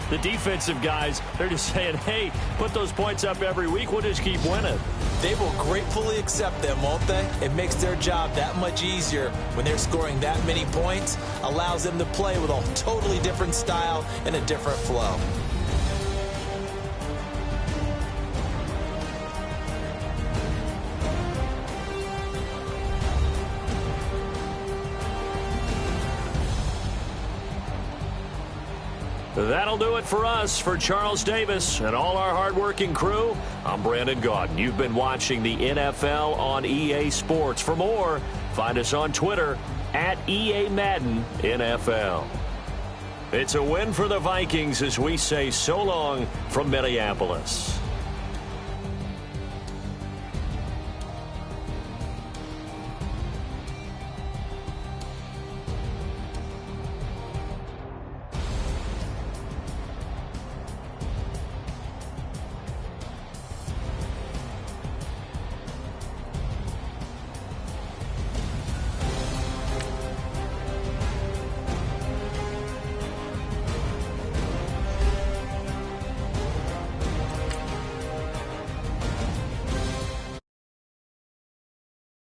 S1: the defensive guys, they're just saying, hey, put those points up every week. We'll just keep winning.
S2: They will gratefully accept them, won't they? It makes their job that much easier when they're scoring that many points. Allows them to play with a totally different style and a different flow.
S1: That'll do it for us. For Charles Davis and all our hardworking crew, I'm Brandon Gaudin. You've been watching the NFL on EA Sports. For more, find us on Twitter at EA Madden NFL. It's a win for the Vikings as we say so long from Minneapolis.